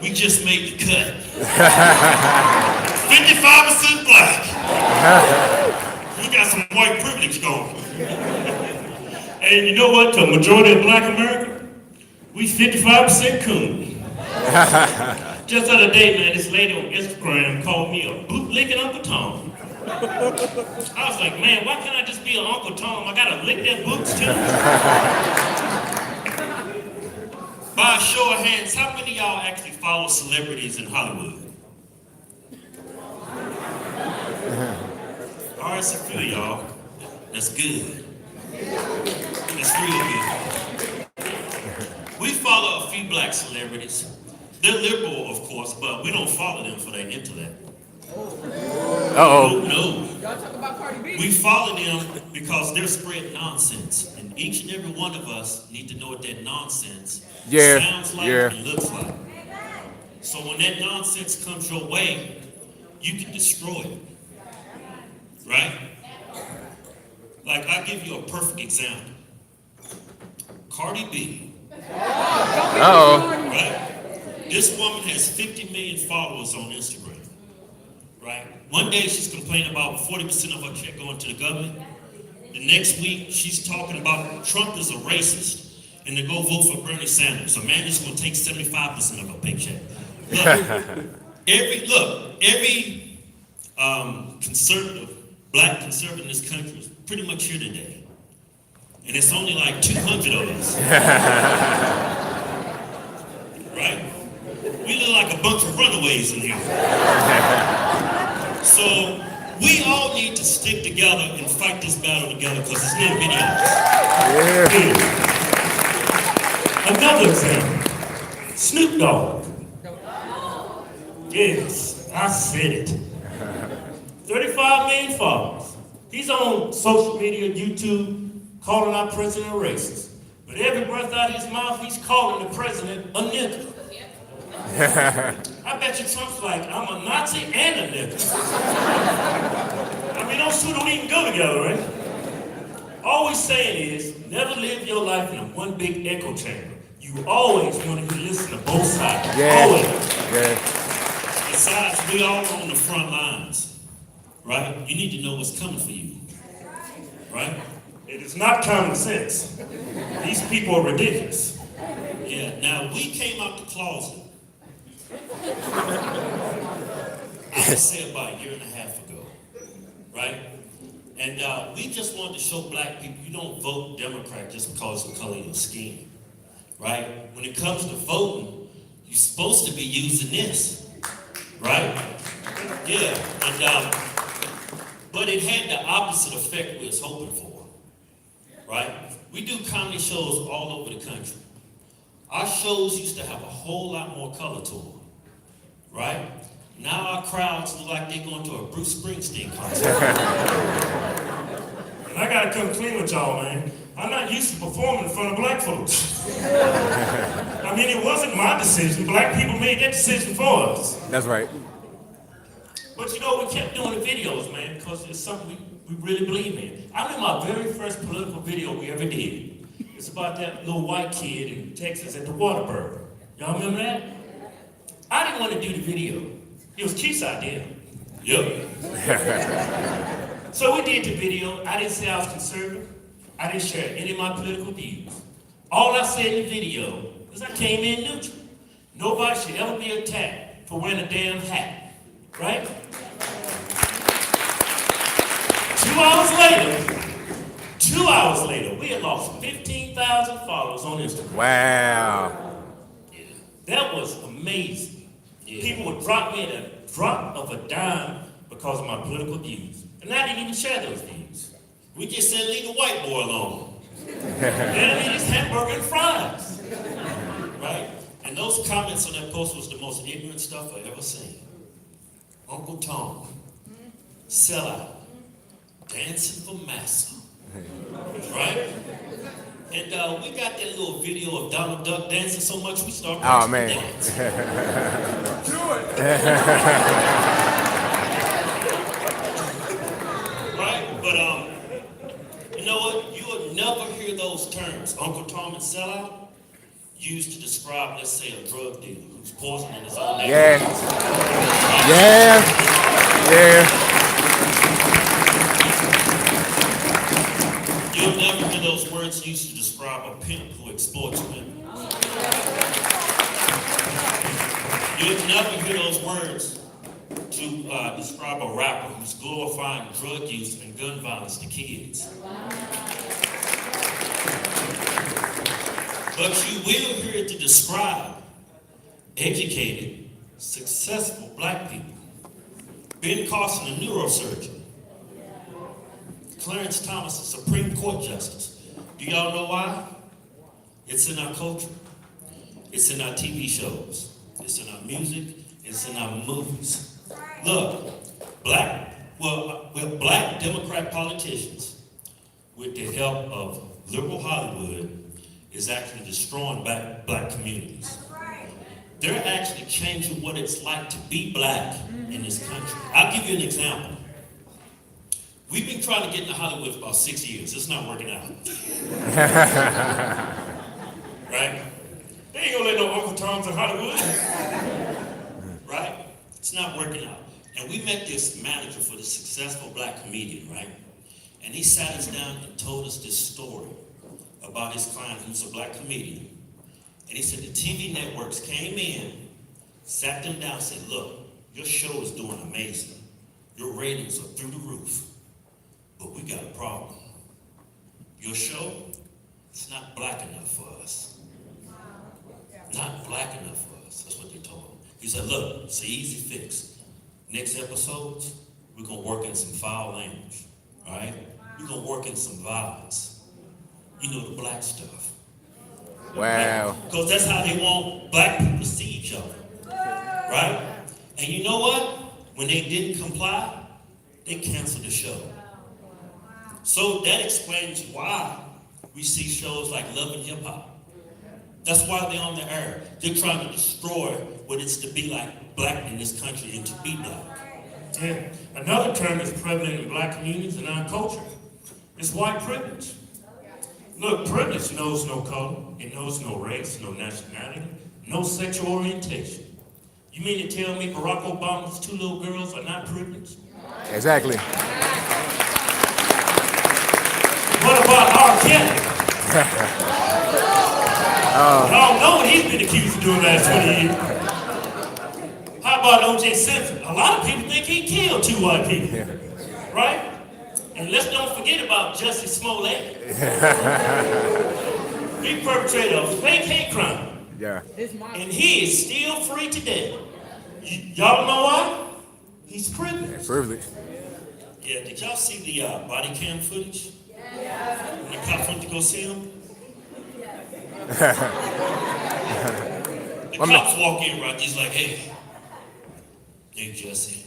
We just made the cut. 55% black. We got some white privilege going. And you know what? The majority of black America, we 55% coon. Just the other day, man, this lady on Instagram called me a bootlicking Uncle Tom. I was like, man, why can't I just be an Uncle Tom? I gotta lick their boots too. By a show of hands, how many of y'all actually follow celebrities in Hollywood? All right, so a few of y'all. That's good. That's real good. We follow a few black celebrities. They're liberal, of course, but we don't follow them for their intellect. Uh-oh. No. Y'all talk about Cardi B. We follow them because they're spreading nonsense. And each and every one of us need to know what that nonsense sounds like and looks like. So when that nonsense comes your way, you can destroy it. Right? Like, I'll give you a perfect example. Cardi B. Uh-oh. Right? This woman has 50 million followers on Instagram. Right? One day she's complaining about 40% of her check going to the government. The next week she's talking about Trump is a racist and to go vote for Bernie Sanders. A man is going to take 75% of her paycheck. Every conservative, black conservative in this country is pretty much here today. And it's only like 200 of us. Right? We look like a bunch of runaways in here. So we all need to stick together and fight this battle together because there's no many others. Another example. Snoop Dogg. Yes, I said it. 35 million followers. He's on social media, YouTube, calling our president a racist. But every breath out of his mouth, he's calling the president a nigger. I bet you Trump's like, I'm a Nazi and a nigger. I mean, those two don't even go together, right? All we're saying is, never live your life in one big echo chamber. You always want to listen to both sides. Always. Besides, we all on the front lines, right? You need to know what's coming for you, right? It is not common sense. These people are ridiculous. Yeah, now we came out the closet, I would say about a year and a half ago, right? And we just wanted to show black people you don't vote Democrat just because of the color of your skin, right? When it comes to voting, you're supposed to be using this, right? Yeah, and but it had the opposite effect we was hoping for, right? We do comedy shows all over the country. Our shows used to have a whole lot more color to them, right? Now our crowds look like they're going to a Bruce Springsteen concert. And I gotta come clean with y'all, man. I'm not used to performing in front of black folks. I mean, it wasn't my decision. Black people made that decision for us. That's right. But you know, we kept doing the videos, man, because it's something we really believe in. I remember my very first political video we ever did. It's about that little white kid in Texas at the Whataburger. Y'all remember that? I didn't want to do the video. It was Keith's idea. Yep. So we did the video. I didn't say I was conservative. I didn't share any of my political views. All I said in the video was I came in neutral. Nobody should ever be attacked for wearing a damn hat. Right? 2 hours later, we had lost 15,000 followers on Instagram. Wow. Yeah. That was amazing. Yeah. People would drop me at a drop of a dime because of my political views. And I didn't even share those views. We just said, leave the white boy alone. Let him eat his hamburger and fries. Right? And those comments on that post was the most ignorant stuff I ever seen. Uncle Tom, sellout, dancing for massa. Right? And we got that little video of Donald Duck dancing so much we started oh, man. dance. Right? But you know what? You would never hear those terms, Uncle Tom and sellout, used to describe, let's say, a drug dealer who's poisoning his own neighbor. Yeah. Yeah. Yeah. You'll never hear those words used to describe a pimp who exploits women. You'll never hear those words to describe a rapper who's glorifying drug use and gun violence to kids. But you will hear it to describe educated, successful black people. Ben Carson, a neurosurgeon. Clarence Thomas, a Supreme Court justice. Do y'all know why? It's in our culture. It's in our TV shows. It's in our music. It's in our movies. Look, black Democrat politicians, with the help of liberal Hollywood, is actually destroying black communities. They're actually changing what it's like to be black in this country. I'll give you an example. We've been trying to get into Hollywood for about 6 years. It's not working out. Right? They ain't gonna let no Uncle Toms in Hollywood. Right? It's not working out. And we met this manager for the successful black comedian, right? And he sat us down and told us this story about his client who's a black comedian. And he said the TV networks came in, sat them down, said, look, your show is doing amazing. Your ratings are through the roof. But we got a problem. Your show, it's not black enough for us. Not black enough for us. That's what they told him. He said, look, it's an easy fix. Next episodes, we're going to work in some foul language. All right? We're going to work in some violence. You know, the black stuff. Wow. Because that's how they want black people to see each other. Right? And you know what? When they didn't comply, they canceled the show. So that explains why we see shows like Love and Hip Hop. That's why they're on the air. They're trying to destroy what it's to be like black in this country and to be black. Yeah. Another term that's prevalent in black communities and our culture is white privilege. Look, privilege knows no color, it knows no race, no nationality, no sexual orientation. You mean to tell me Barack Obama's 2 little girls are not privileged? Exactly. What about R. Kelly? Y'all know what he's been accused of doing the last 20 years. How about O.J. Simpson? A lot of people think he killed 2 white people. Right? And let's don't forget about Jussie Smollett. He perpetrated a fake hate crime. Yeah. And he is still free today. Y'all know why? He's privileged. Privilege. Yeah, did y'all see the body cam footage? When the cops went to go see him? The cops walk in, right? He's like, hey, Jesse.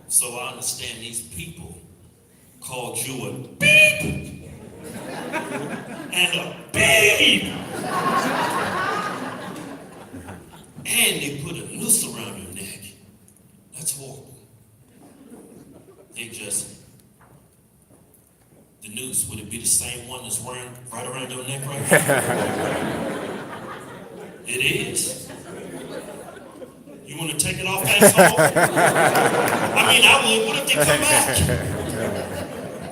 So I understand these people called you a beep and a beep. And they put a noose around your neck. That's horrible. Hey, Jesse. The noose, would it be the same one that's wearing right around your neck right now? It is. You want to take it off that song? I mean, I would. What if they come back?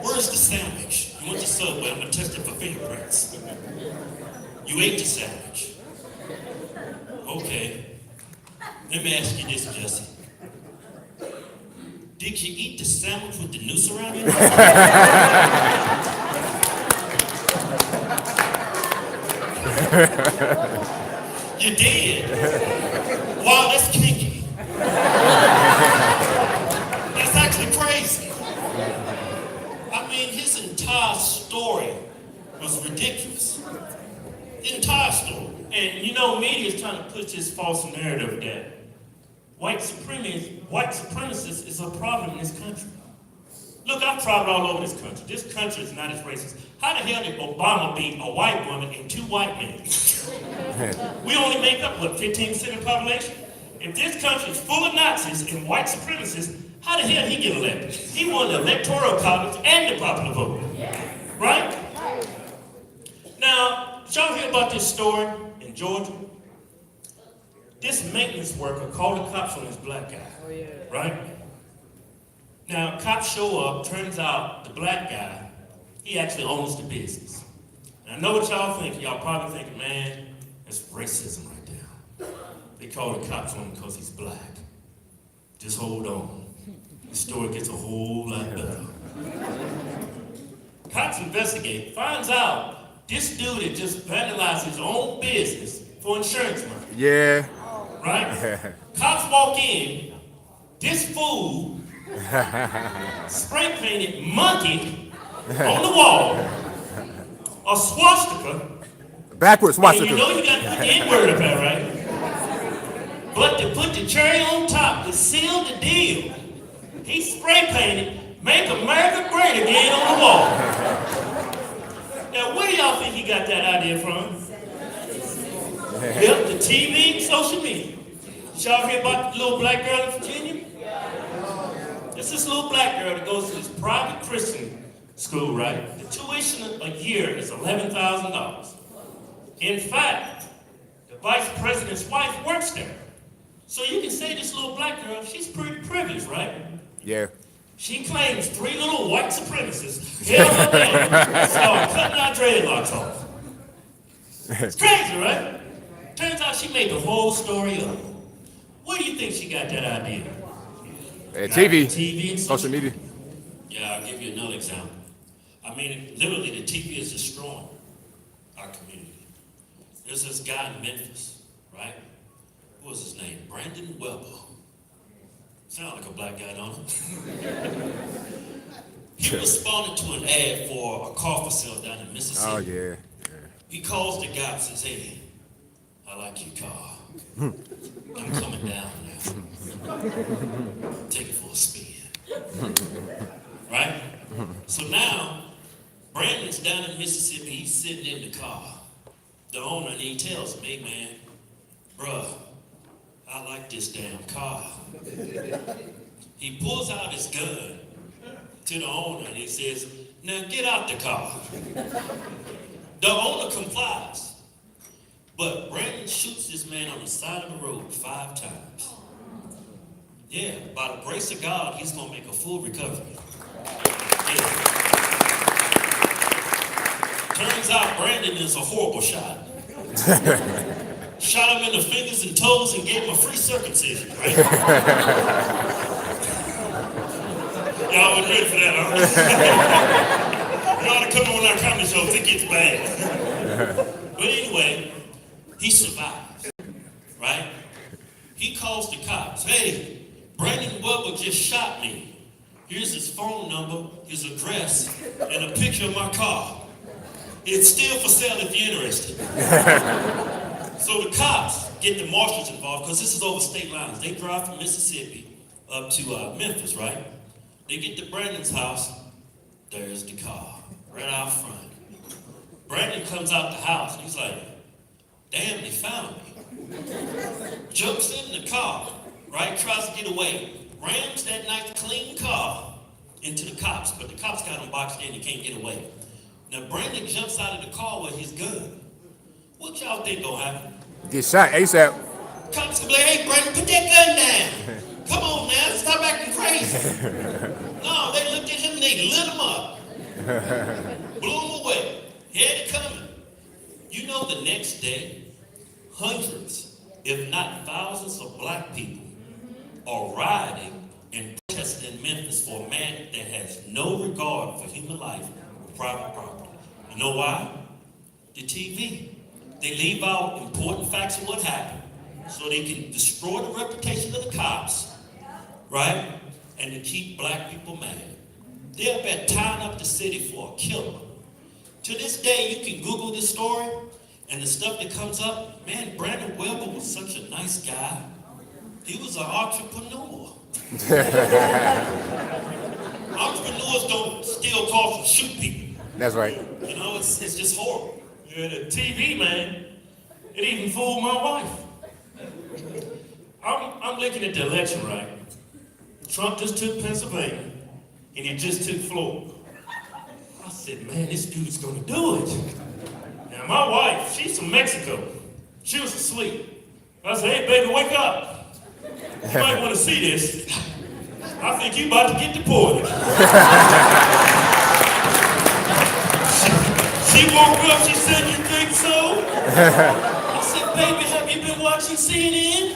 Where's the sandwich? You went to Subway. I'm going to test it for fingerprints. You ate the sandwich. Okay. Let me ask you this, Jesse. Did you eat the sandwich with the noose around it? You did? Wow, that's kinky. That's actually crazy. I mean, his entire story was ridiculous. The entire story. And you know, media is trying to push this false narrative that white supremacists is a problem in this country. Look, I've traveled all over this country. This country is not as racist. How the hell did Obama beat a white woman and 2 white men? We only make up, 15% of the population? If this country is full of Nazis and white supremacists, how the hell did he get elected? He won the Electoral College and the popular vote. Right? Now, Did y'all hear about this story in Georgia? This maintenance worker called the cops on this black guy. Oh, yeah. Right? Now, cops show up, turns out the black guy, he actually owns the business. And I know what y'all think. Y'all probably thinking, man, that's racism right there. They call the cops on him because he's black. Just hold on. The story gets a whole lot better. Cops investigate, finds out this dude had just vandalized his own business for insurance money. Yeah. Right? Cops walk in, this fool spray painted monkey on the wall, a swastika. Backwards And swastika. you know you got to put the N-word up there, right? But to put the cherry on top to seal the deal, he spray painted "Make America Great Again" on the wall. Now, where do y'all think he got that idea from? Yep, the TV and social media. Did y'all hear about the little black girl in Virginia? It's this little black girl that goes to this private Christian school, right? The tuition a year is $11,000. In fact, the vice president's wife works there. So you can say this little black girl, she's pretty privileged, right? Yeah. She claims 3 little white supremacists held her down and started cutting our dreadlocks off. It's crazy, right? Turns out she made the whole story up. Where do you think she got that idea? TV and social media. Yeah, I'll give you another example. I mean, literally, the TV is destroying our community. There's this guy in Memphis, right? What was his name? Brandon Weber. Sound like a black guy, don't it? He responded to an ad for a car for sale down in Mississippi. Oh yeah. He calls the guy and says, "Hey, I like your car. I'm coming down now. Take it for a spin." Right? So now, Brandon's down in Mississippi. He's sitting in the car. The owner, and he tells him, "Hey, man, bruh, I like this damn car." He pulls out his gun to the owner and he says, "Now get out the car." The owner complies. But Brandon shoots this man on the side of the road 5 times. Yeah, by the grace of God, he's going to make a full recovery. Yeah. Turns out Brandon is a horrible shot. Shot him in the fingers and toes and gave him a free circumcision, right? Y'all wasn't ready for that, huh? Y'all to come on our comedy shows, it gets bad. But anyway, he survives, right? He calls the cops. "Hey, Brandon Weber just shot me. Here's his phone number, his address, and a picture of my car. It's still for sale if you're interested." So the cops get the marshals involved because this is over state lines. They drive from Mississippi up to Memphis, right? They get to Brandon's house. There's the car right out front. Brandon comes out the house and he's like, "Damn, they found me." Jumps in the car, right? Tries to get away. Rams that nice clean car into the cops, but the cops got him boxed in. He can't get away. Now Brandon jumps out of the car with his gun. What y'all think gonna happen? Get shot ASAP. Cops gonna be like, "Hey, Brandon, put that gun down. Come on, man, stop acting crazy." No, they looked at him and they lit him up. Blew him away. Had it coming. You know, the next day, hundreds, if not thousands of black people are rioting and protesting in Memphis for a man that has no regard for human life or private property. You know why? The TV. They leave out important facts of what happened so they can destroy the reputation of the cops, right? And to keep black people mad. They're up at tying up the city for a killer. To this day, you can Google this story and the stuff that comes up. Man, Brandon Weber was such a nice guy. He was an entrepreneur. Entrepreneurs don't steal cars and shoot people. That's right. You know, it's just horrible. Yeah, the TV, man, it even fooled my wife. I'm looking at the election, right? Trump just took Pennsylvania, and he just took Florida. I said, man, this dude's gonna do it. Now, my wife, she's from Mexico. She was asleep. I said, hey, baby, wake up. You might want to see this. I think you about to get deported. She woke up, she said, you think so? I said, baby, have you been watching CNN?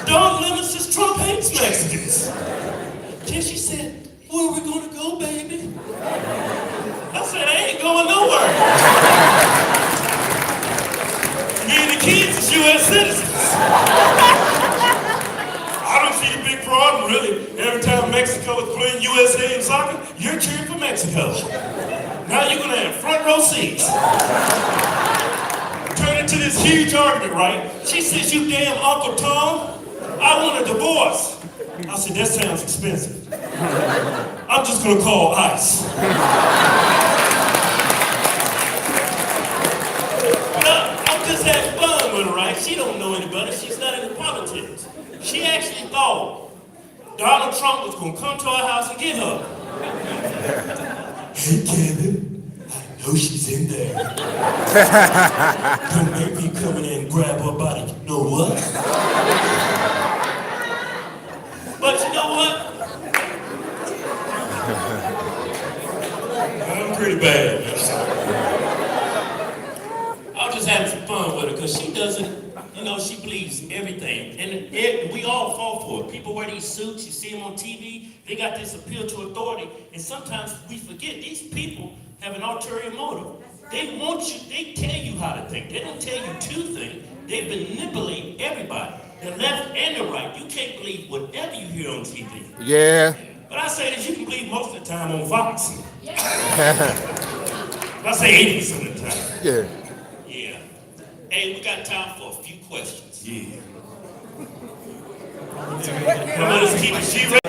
Don Lemon says Trump hates Mexicans. Then she said, where are we going to go, baby? I said, I ain't going nowhere. Me and the kids is U.S. citizens. I don't see a big problem, really. Every time Mexico is playing USA in soccer, you're cheering for Mexico. Now you're going to have front row seats. Turn into this huge argument, right? She says, you damn Uncle Tom, I want a divorce. I said, that sounds expensive. I'm just going to call ICE. I'm just having fun with her, right? She don't know anybody. She's not into politics. She actually thought Donald Trump was going to come to our house and get her. Hey, Kevin, I know she's in there. Don't make me come in and grab her body. You know what? But you know what? I'm pretty bad. I was just having some fun with her because she doesn't, she believes everything. And we all fall for it. People wear these suits, you see them on TV, they got this appeal to authority. And sometimes we forget these people have an ulterior motive. They want you, they tell you how to think. They don't tell you to think. They manipulate everybody. The left and the right. You can't believe whatever you hear on TV. Yeah. But I say that you can believe most of the time on Fox. I say 80% of the time. Yeah. Yeah. Hey, we got time for a few questions. Yeah. Now let us keep it. She ready.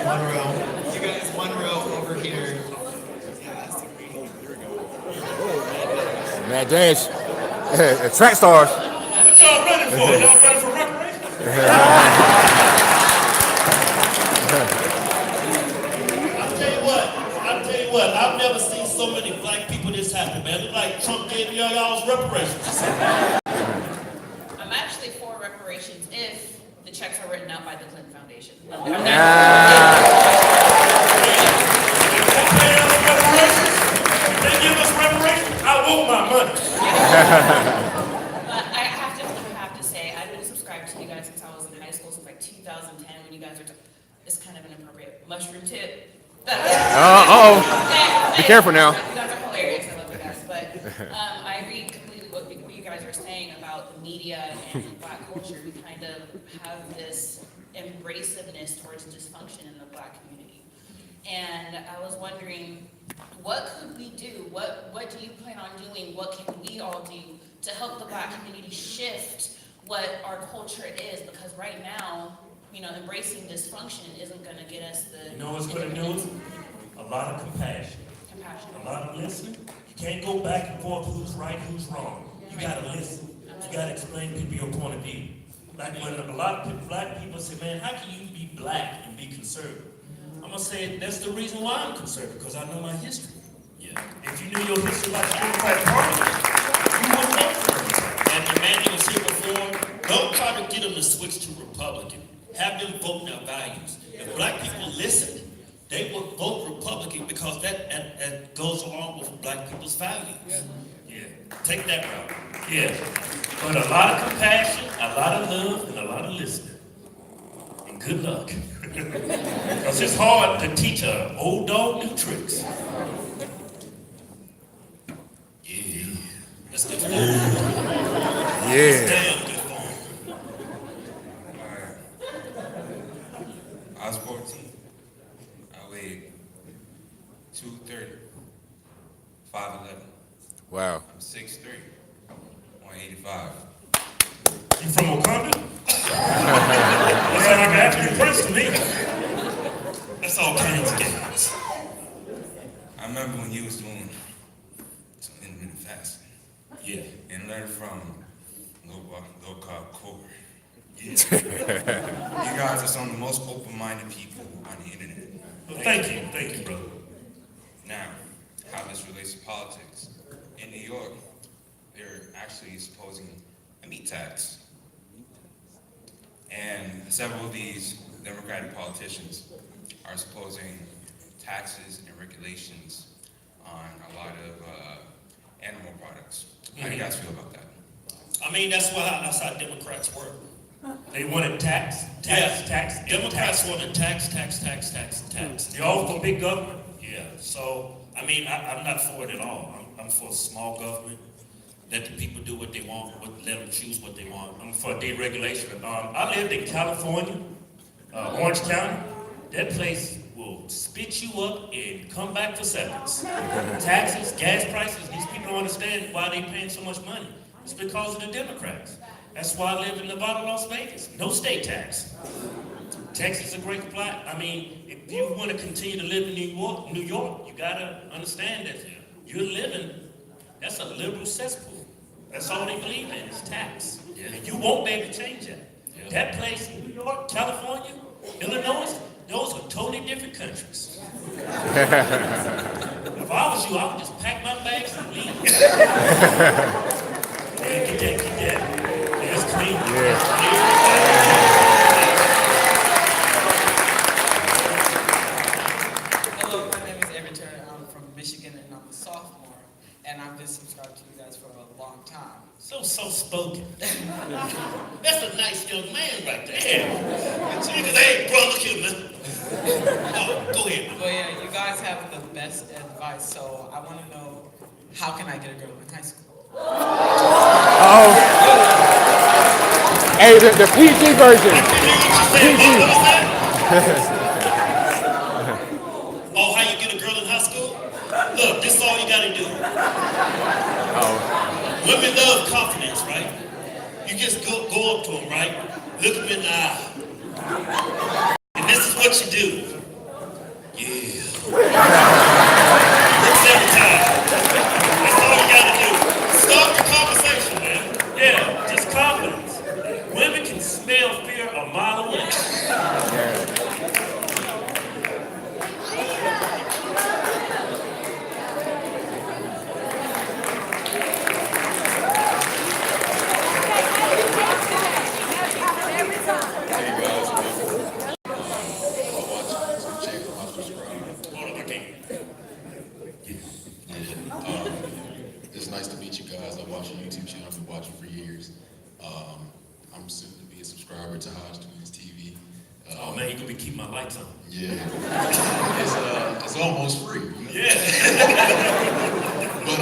Monroe. You guys, Monroe over here. Man, James. Track stars. What y'all running for? Y'all running for reparations? I'll tell you what, I've never seen so many black people this happy, man. Look like Trump gave y'all's reparations. I'm actually for reparations if the checks are written out by the Clinton Foundation. They pay us reparations. They give us reparations. I want my money. But I have to say, I've been subscribed to you guys since I was in high school, since like 2010 when you guys are, it's kind of an inappropriate mushroom tip. Be careful now. You guys are hilarious, I love you guys. But I agree completely with what you guys are saying about the media and black culture. We kind of have this embraciveness towards dysfunction in the black community. And I was wondering, what could we do? What do you plan on doing? What can we all do to help the black community shift what our culture is? Because right now, embracing dysfunction isn't going to get us the... You know what's going to do it? A lot of compassion. A lot of listening. You can't go back and forth who's right, who's wrong. You got to listen. You got to explain to people your point of view. Like when a lot of black people say, man, how can you be black and be conservative? I'm going to say that's the reason why I'm conservative, because I know my history. Yeah. If you knew your history about the Democratic Party, you wouldn't vote for it. And demanding a civil reform, don't try to get them to switch to Republican. Have them vote their values. If black people listen, they will vote Republican because that goes along with black people's values. Yeah. Take that route. Yeah. But a lot of compassion, a lot of love, and a lot of listening. And good luck. Because it's hard to teach an old dog new tricks. Yeah. Let's get forward. Yeah. Damn good form. I was 14. I weighed 230, 5'11". Wow. I'm 6'3", 185. You from Wakanda? That's like an African prince to me. That's all kinds of games. I remember when you was doing some intermittent fasting. Yeah. And learned from low-carb core. Yeah. You guys are some of the most open-minded people on the internet. Well, thank you, brother. Now, how this relates to politics in New York, they're actually supposing a meat tax. And several of these Democratic politicians are supposing taxes and regulations on a lot of animal products. How do you guys feel about that? I mean, that's how Democrats work. They want to tax. Democrats want to tax. They're all for big government. Yeah, so, I mean, I'm not for it at all. I'm for small government. Let the people do what they want, let them choose what they want. I'm for deregulation. I lived in California, Orange County. That place will spit you up and come back for seconds. Taxes, gas prices, these people don't understand why they paying so much money. It's because of the Democrats. That's why I live in Nevada, Las Vegas. No state tax. Texas is a great plot. I mean, if you want to continue to live in New York, you gotta understand that you're living, that's a liberal cesspool. That's all they believe in is tax. Yeah. And you won't be able to change that. Yeah. That place, New York, California, Illinois, those are totally different countries. If I was you, I would just pack my bags and leave. Yeah, get that. That's clean. Hello, my name is Everett Turner. I'm from Michigan and I'm a sophomore. And I've been subscribed to you guys for a long time. So spoken. That's a nice young man right there. Hey, bro, look here, man. Oh, go ahead, man. But yeah, you guys have the best advice. So I want to know, how can I get a girl in high school? Oh. Hey, the PG version. Oh, how you get a girl in high school? Look, this is all you gotta do. Women love confidence, right? You just go up to them, right? Look them in the eye. And this is what you do. Yeah. Works every time. That's all you gotta do. Start the conversation, man. Yeah, just confidence. Women can smell fear a mile away. It's nice to meet you guys. I watch your YouTube channel. I've been watching for years. I'm soon to be a subscriber to Hodge TV. Oh man, you gonna be keeping my lights on. Yeah, it's almost free. Yeah. But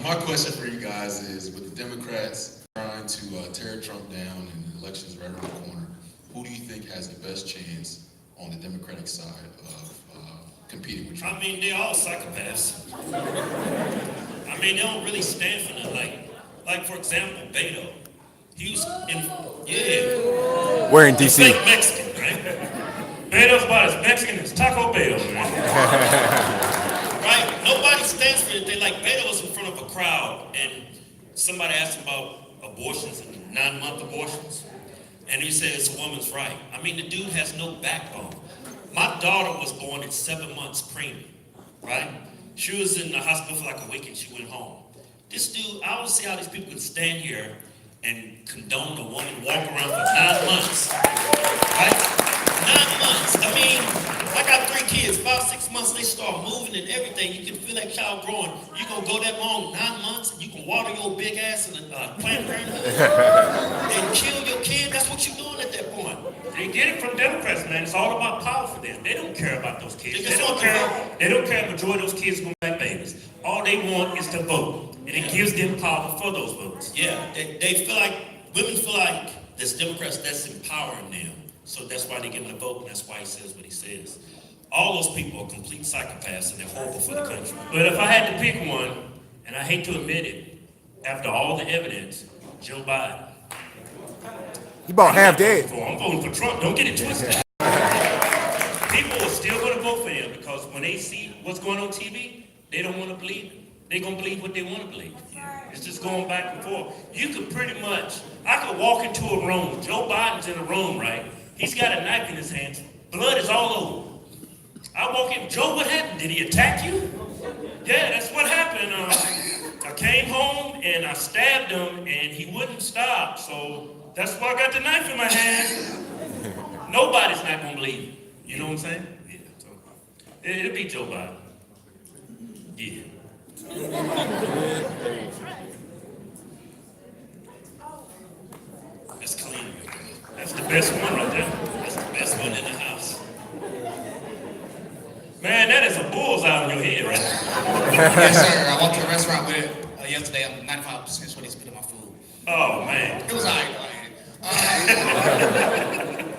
my question for you guys is: with the Democrats trying to tear Trump down and the elections right around the corner, who do you think has the best chance on the Democratic side of competing with Trump? I mean, they're all psychopaths. I mean, they don't really stand for nothing. Like for example, Beto. He was We're in D.C. fake Mexican, right? Beto's about as Mexican as Taco Bell, man. Right? Nobody stands for anything. Like Beto was in front of a crowd, and somebody asked him about abortions and 9-month abortions, and he said it's a woman's right. I mean, the dude has no backbone. My daughter was born at 7 months preemie, right? She was in the hospital for like a week and she went home. This dude, I don't see how these people can stand here and condone a woman walk around for 9 months, right? 9 months. I mean, I got 3 kids. About 6 months, they start moving and everything. You can feel that child growing. You gonna go that long, 9 months, and you can water your big ass in a Planned Parenthood and kill your kid. That's what you're doing at that point. They get it from Democrats, man. It's all about power for them. They don't care about those kids. They They just don't want care. They don't care if the majority of those kids are going to be black babies. All they want is to vote, and it gives them power for those votes. Yeah, they feel like, women feel like there's Democrats that's empowering them. So that's why they give him the vote, and that's why he says what he says. All those people are complete psychopaths, and they're horrible for the country. But if I had to pick one, and I hate to admit it, after all the evidence, Joe Biden. He about half dead. I'm voting for Trump. Don't get it twisted. People are still going to vote for him because when they see what's going on TV, they don't want to believe it. They're going to believe what they want to believe. It's just going back and forth. You could pretty much, I could walk into a room. Joe Biden's in a room, right? He's got a knife in his hands. Blood is all over. I walk in, Joe, what happened? Did he attack you? Yeah, that's what happened. I came home and I stabbed him and he wouldn't stop. So that's why I got the knife in my hand. Nobody's not gonna believe it. You know what I'm saying? Yeah. So it'll be Joe Biden. Yeah. That's clean. That's the best one right there. That's the best one in the house. Man, that is a bullseye on your head, right? Yes, sir. I walked to a restaurant with it yesterday. I'm 95% sure they spit in my food. Oh, man. It was all right.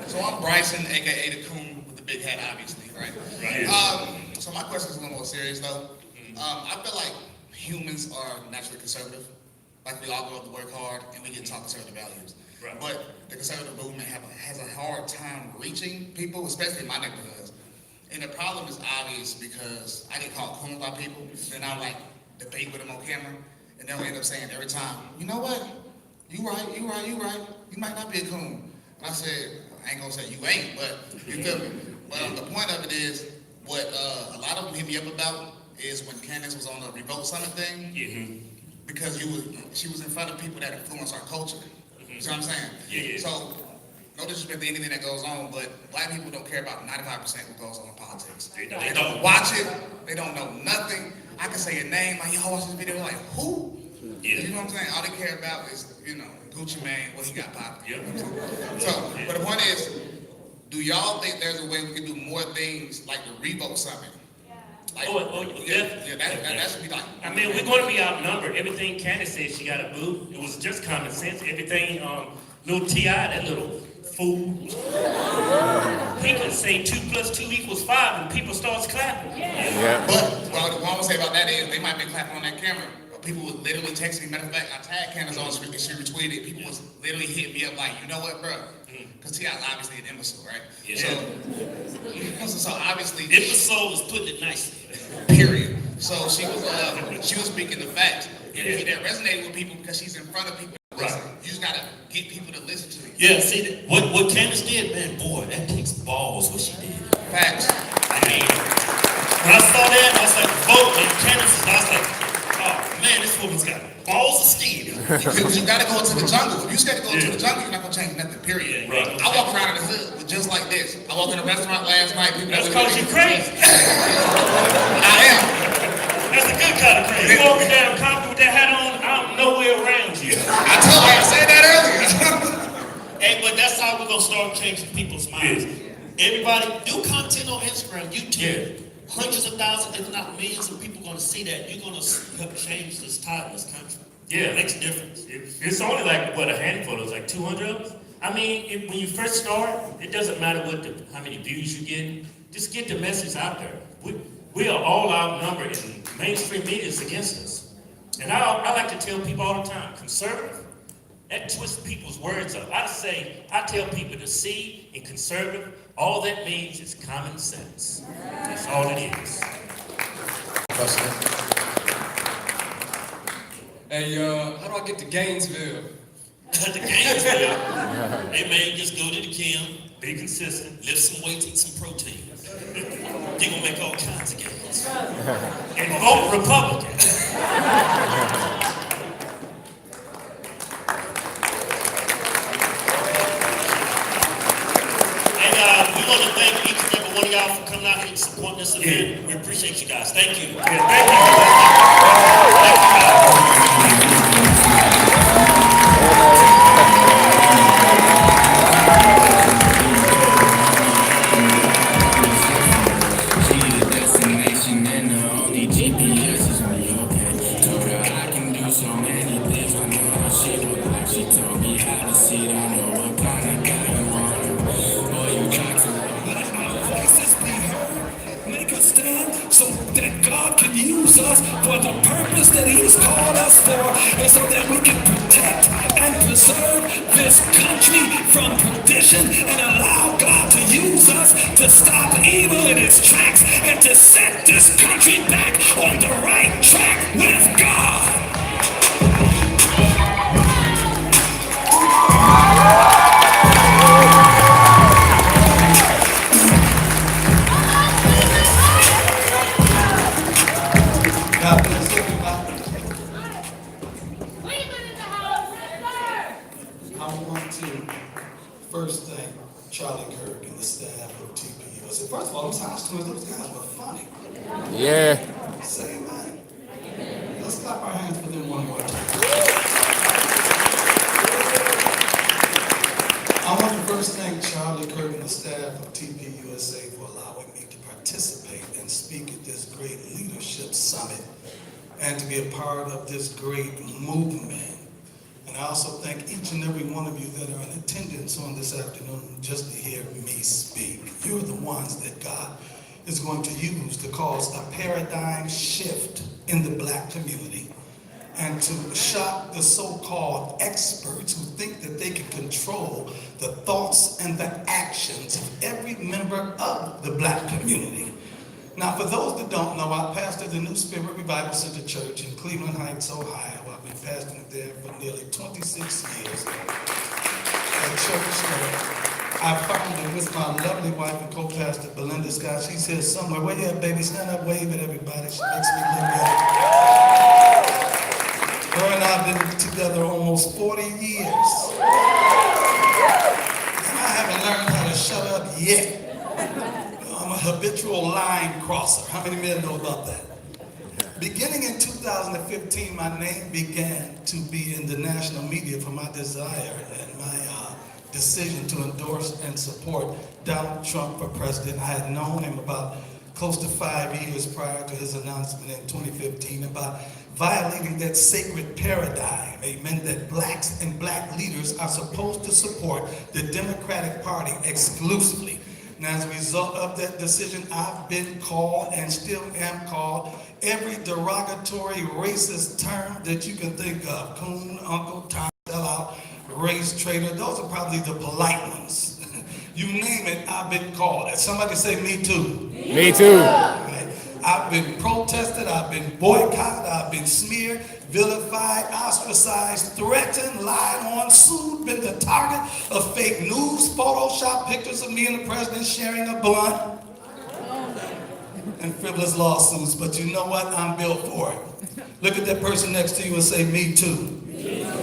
So I'm Bryson, aka the coon with the big hat, obviously, right? Right. So my question is a little more serious, though. I feel like humans are naturally conservative. Like we all go to work hard and we get taught conservative values. Right. But the conservative movement has a hard time reaching people, especially in my neighborhoods. And the problem is obvious because I get called coon by people, and I like debate with them on camera, and they'll end up saying every time, you know what? You right. You might not be a coon. And I said, I ain't gonna say you ain't, but you feel me? But the point of it is, what a lot of them hit me up about is when Candace was on the Revolt Summit thing, because she was in front of people that influence our culture. You see what I'm saying? Yeah. So, no disrespect to anything that goes on, but black people don't care about 95% what goes on in politics. They don't watch it. They don't know nothing. I can say a name, like, y'all watch this video, like, who? Yeah. You know what I'm saying? All they care about is, Gucci Mane, what he got popping. Yep. So, but the point is, do y'all think there's a way we can do more things like the Revolt Summit? Like, that should be like. I mean, we're going to be outnumbered. Everything Candace said she got to boo. It was just common sense. Everything, little T.I., that little fool. He could say 2 + 2 = 5 and people starts clapping. Yeah. But what I want to say about that is they might be clapping on that camera. But people was literally texting me. Matter of fact, I tagged Candace on and she retweeted it. People was literally hitting me up like, you know what, bro? Because T.I. is obviously an imbecile, right? Yeah. So obviously, Imbecile was putting it nicely. period. So she was speaking the facts. And that resonated with people because she's in front of people. Right. You just gotta get people to listen to you. Yeah, see, what Candace did, man, boy, that takes balls what she did. Facts. Man, when I saw that, I was like, vote, and Candace, I was like, oh, man, this woman's got balls of steel. You gotta go into the jungle. If you scared to go into the jungle, you're not gonna change nothing, period. Yeah, right. I walk around in the hood with just like this. I walked in a restaurant last night. People That's because you're crazy. I am. That's a good kind of crazy. You walking down Compton with that hat on, I'm nowhere around you. I said that earlier. Hey, but that's how we're gonna start changing people's minds. Everybody, do content on Instagram, YouTube. Hundreds of thousands, if not millions of people gonna see that. You're gonna help change this tide in this country. Yeah, It makes a difference. It's only like, what, a handful? It's like 200 of us? I mean, when you first start, it doesn't matter how many views you get. Just get the message out there. We are all outnumbered and mainstream media is against us. And I like to tell people all the time, conservative, that twists people's words up. I tell people to see in conservative, all that means is common sense. That's all it is. Hey, how do I get to Gainesville? The Gainesville. Hey man, just go to the gym, Be consistent. lift some weights, eat some protein. You're gonna make all kinds of gains. And vote Republican. And we want to thank each and every one of y'all for coming out here and supporting this event. We appreciate you guys. Thank you. Yeah, thank you. Make a stand so that God can use us for the purpose that He's called us for, and so that we can protect and preserve this country from perdition and allow God to use us to stop evil in its tracks and to set this country back on the right track with God. God bless everybody. I want to first thank Charlie Kirk and the staff of TPUSA. First of all, those high schoolers, those guys were funny. Yeah. Say amen. Let's clap our hands for them one more time. I want to first thank Charlie Kirk and the staff of TPUSA for allowing me to participate and speak at this great leadership summit and to be a part of this great movement. And I also thank each and every one of you that are in attendance on this afternoon just to hear me speak. You're the ones that God is going to use to cause a paradigm shift in the black community and to shock the so-called experts who think that they can control the thoughts and the actions of every member of the black community. Now, for those that don't know, I pastor the New Spirit Revival Center Church in Cleveland Heights, Ohio. I've been pastoring there for nearly 26 years. A church that I founded with my lovely wife and co-pastor, Belinda Scott. She's here somewhere. Where you at, baby? Stand up, wave at everybody. She makes me look good. Her and I have been together almost 40 years. And I haven't learned how to shut up yet. I'm a habitual line crosser. How many men know about that? Beginning in 2015, my name began to be in the national media for my desire and my decision to endorse and support Donald Trump for president. I had known him about close to 5 years prior to his announcement in 2015 about violating that sacred paradigm, amen, that blacks and black leaders are supposed to support the Democratic Party exclusively. And as a result of that decision, I've been called and still am called every derogatory racist term that you can think of. Coon, uncle, Tom, sellout, race traitor. Those are probably the polite ones. You name it, I've been called. Somebody say me too. Me too. I've been protested, I've been boycotted, I've been smeared, vilified, ostracized, threatened, lied on, sued, been the target of fake news, Photoshop pictures of me and the president sharing a blunt, and frivolous lawsuits. But you know what? I'm built for it. Look at that person next to you and say, me too.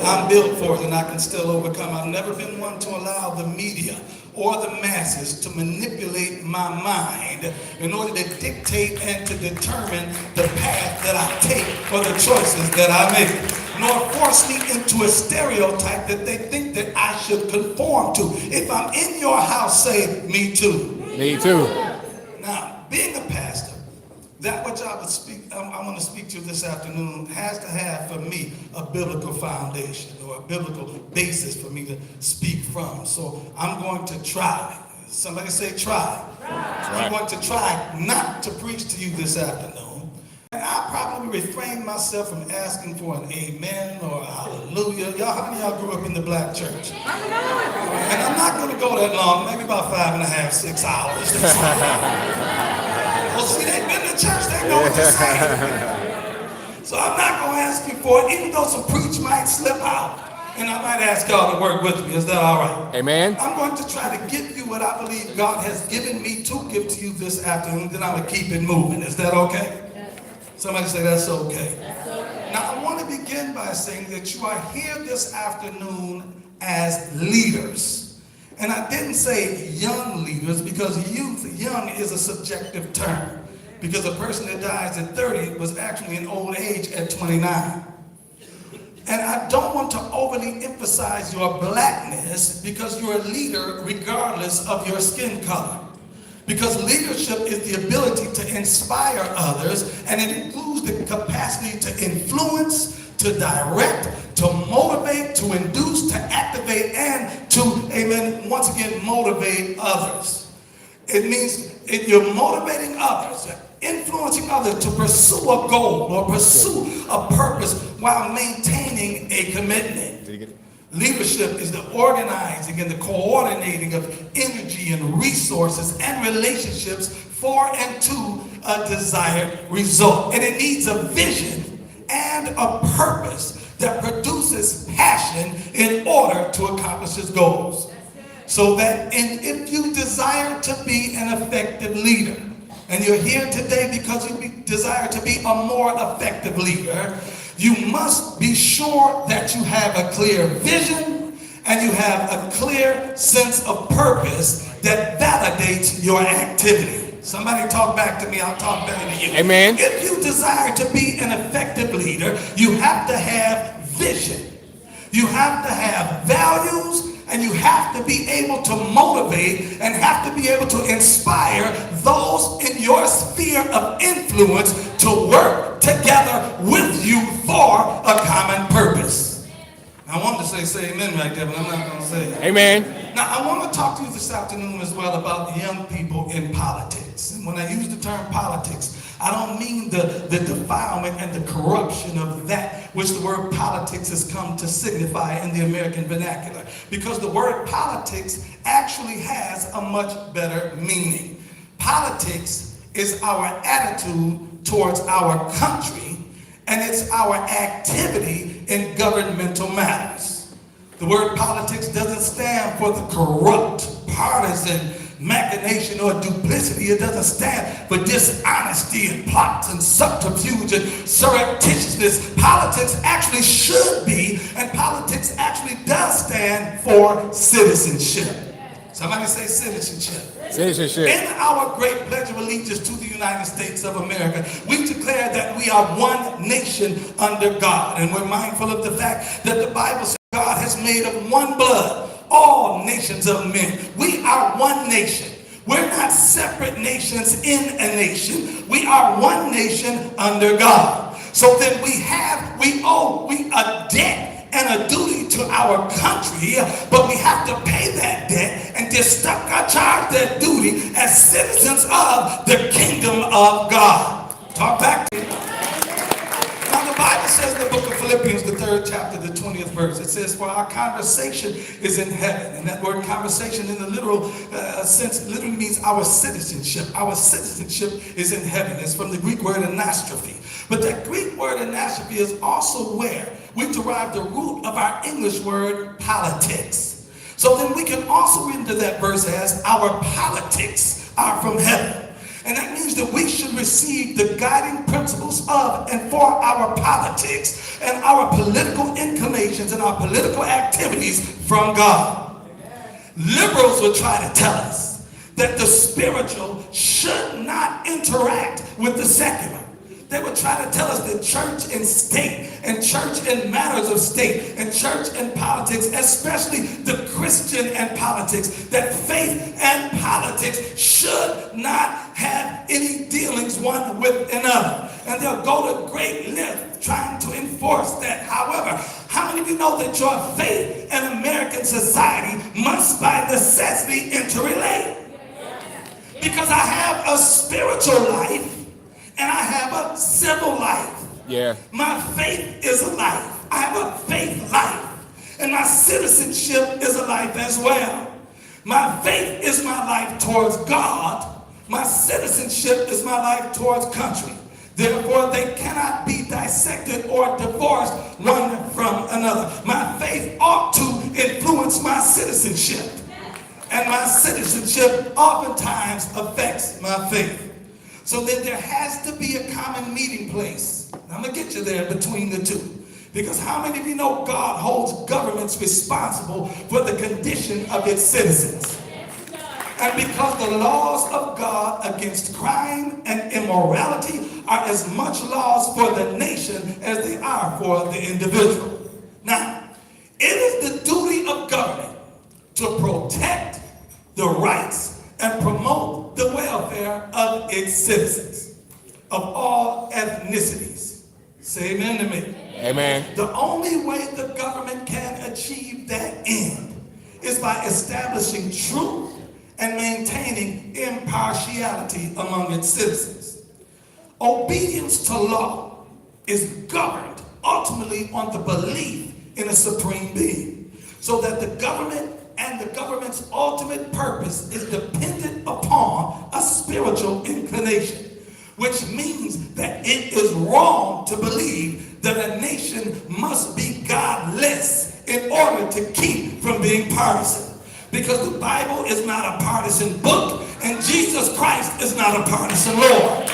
I'm built for it and I can still overcome. I've never been one to allow the media or the masses to manipulate my mind in order to dictate and to determine the path that I take or the choices that I make, nor force me into a stereotype that they think that I should conform to. If I'm in your house, say, me too. Me too. Now, being a pastor, that which I want to speak to this afternoon has to have for me a biblical foundation or a biblical basis for me to speak from. So I'm going to try. Somebody say try. I'm going to try not to preach to you this afternoon. And I'll probably refrain myself from asking for an amen or a hallelujah. Y'all, how many of y'all grew up in the black church? And I'm not going to go that long, maybe about 5.5, 6 hours. Well, see, they've been to church, they know what they're saying. So I'm not going to ask you for it, even though some preach might slip out. And I might ask y'all to work with me. Is that all right? Amen. I'm going to try to give you what I believe God has given me to give to you this afternoon, then I'm going to keep it moving. Is that okay? Somebody say that's okay. Now, I want to begin by saying that you are here this afternoon as leaders. And I didn't say young leaders because young is a subjective term. Because a person that dies at 30 was actually in old age at 29. And I don't want to overly emphasize your blackness because you're a leader regardless of your skin color. Because leadership is the ability to inspire others, and it includes the capacity to influence, to direct, to motivate, to induce, to activate, and to, amen, once again, motivate others. It means if you're motivating others, influencing others to pursue a goal or pursue a purpose while maintaining a commitment. Leadership is the organizing and the coordinating of energy and resources and relationships for and to a desired result. And it needs a vision and a purpose that produces passion in order to accomplish its goals. So that if you desire to be an effective leader, and you're here today because you desire to be a more effective leader, you must be sure that you have a clear vision and you have a clear sense of purpose that validates your activity. Somebody talk back to me, I'll talk back to you. Amen. If you desire to be an effective leader, you have to have vision. You have to have values, and you have to be able to motivate and have to be able to inspire those in your sphere of influence to work together with you for a common purpose. I wanted to say amen right there, but I'm not going to say it. Amen. Now, I want to talk to you this afternoon as well about young people in politics. And when I use the term politics, I don't mean the defilement and the corruption of that which the word politics has come to signify in the American vernacular. Because the word politics actually has a much better meaning. Politics is our attitude towards our country, and it's our activity in governmental matters. The word politics doesn't stand for the corrupt, partisan machination or duplicity. It doesn't stand for dishonesty and plots and subterfuge and surreptitiousness. Politics actually should be, and politics actually does stand for citizenship. Somebody say citizenship. Citizenship. In our great pledge of allegiance to the United States of America, we declare that we are one nation under God. And we're mindful of the fact that the Bible says God has made of one blood all nations of men. We are one nation. We're not separate nations in a nation. We are one nation under God. So then we owe a debt and a duty to our country, but we have to pay that debt and discharge that duty as citizens of the kingdom of God. Talk back to me. Now the Bible says in the book of Philippians, the 3rd chapter, the 20th verse, it says, for our conversation is in heaven. And that word conversation in the literal sense literally means our citizenship. Our citizenship is in heaven. It's from the Greek word anastrophe. But that Greek word anastrophe is also where we derive the root of our English word politics. So then we can also read into that verse as our politics are from heaven. And that means that we should receive the guiding principles of and for our politics and our political inclinations and our political activities from God. Liberals will try to tell us that the spiritual should not interact with the secular. They would try to tell us that church and state, and church and matters of state, and church and politics, especially the Christian and politics, that faith and politics should not have any dealings one with another. And they'll go to great length trying to enforce that. However, how many of you know that your faith and American society must by necessity interrelate? Because I have a spiritual life and I have a civil life. Yeah. My faith is a life. I have a faith life. And my citizenship is a life as well. My faith is my life towards God. My citizenship is my life towards country. Therefore, they cannot be dissected or divorced one from another. My faith ought to influence my citizenship. And my citizenship oftentimes affects my faith. So then there has to be a common meeting place. I'm going to get you there between the two. Because how many of you know God holds governments responsible for the condition of its citizens? And because the laws of God against crime and immorality are as much laws for the nation as they are for the individual. Now, it is the duty of government to protect the rights and promote the welfare of its citizens of all ethnicities. Say amen to me. Amen. The only way the government can achieve that end is by establishing truth and maintaining impartiality among its citizens. Obedience to law is governed ultimately on the belief in a supreme being, so that the government and the government's ultimate purpose is dependent upon a spiritual inclination, which means that it is wrong to believe that a nation must be godless in order to keep from being partisan. Because the Bible is not a partisan book, and Jesus Christ is not a partisan Lord.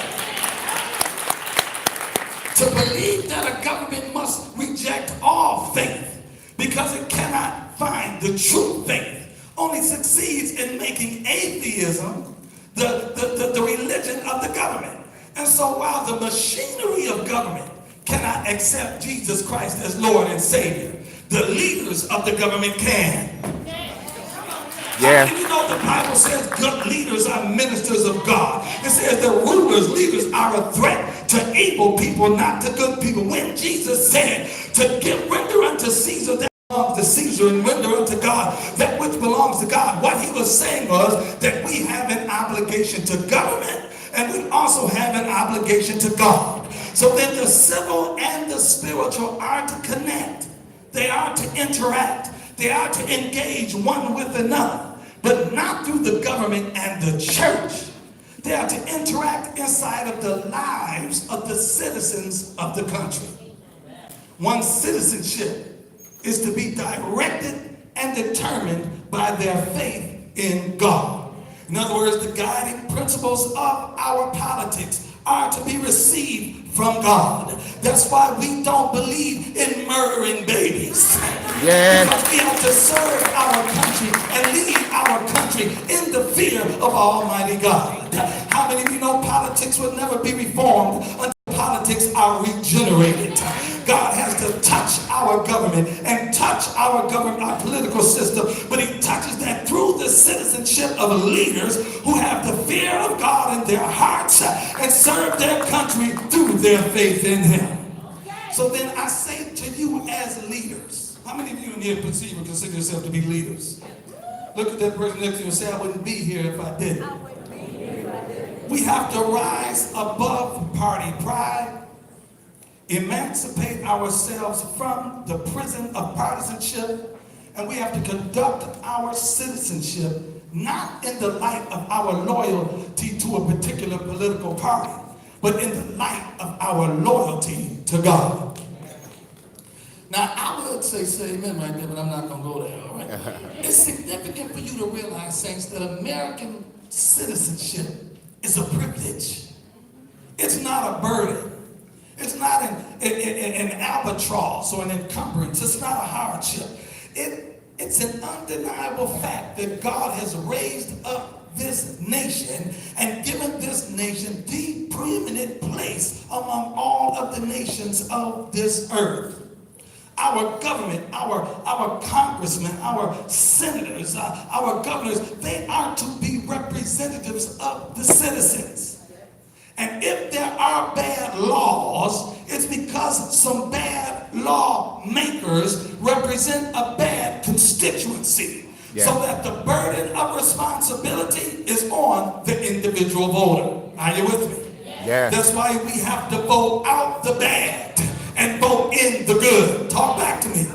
To believe that a government must reject all faith because it cannot find the true faith only succeeds in making atheism the religion of the government. And so while the machinery of government cannot accept Jesus Christ as Lord and Savior, the leaders of the government can. Yeah. You know the Bible says good leaders are ministers of God. It says the rulers, leaders are a threat to evil people, not to good people. When Jesus said to give render unto Caesar that belongs to Caesar and render unto God that which belongs to God, what he was saying was that we have an obligation to government and we also have an obligation to God. So then the civil and the spiritual are to connect. They are to interact. They are to engage one with another, but not through the government and the church. They are to interact inside of the lives of the citizens of the country. One's citizenship is to be directed and determined by their faith in God. In other words, the guiding principles of our politics are to be received from God. That's why we don't believe in murdering babies. Yeah. Because we have to serve our country and lead our country in the fear of Almighty God. How many of you know politics will never be reformed until politics are regenerated? God has to touch our government and touch our government, our political system, but he touches that through the citizenship of leaders who have the fear of God in their hearts and serve their country through their faith in him. So then I say to you as leaders, how many of you in here perceive or consider yourself to be leaders? Look at that person next to you and say, I wouldn't be here if I didn't. We have to rise above party pride, emancipate ourselves from the prison of partisanship, and we have to conduct our citizenship not in the light of our loyalty to a particular political party, but in the light of our loyalty to God. Now, I would say amen right there, but I'm not going to go there, all right? It's significant for you to realize, saints, that American citizenship is a privilege. It's not a burden. It's not an albatross or an encumbrance. It's not a hardship. It's an undeniable fact that God has raised up this nation and given this nation the preeminent place among all of the nations of this earth. Our government, our congressmen, our senators, our governors, they are to be representatives of the citizens. And if there are bad laws, it's because some bad lawmakers represent a bad constituency. Yeah. So that the burden of responsibility is on the individual voter. Are you with me? Yeah. That's why we have to vote out the bad and vote in the good. Talk back to me.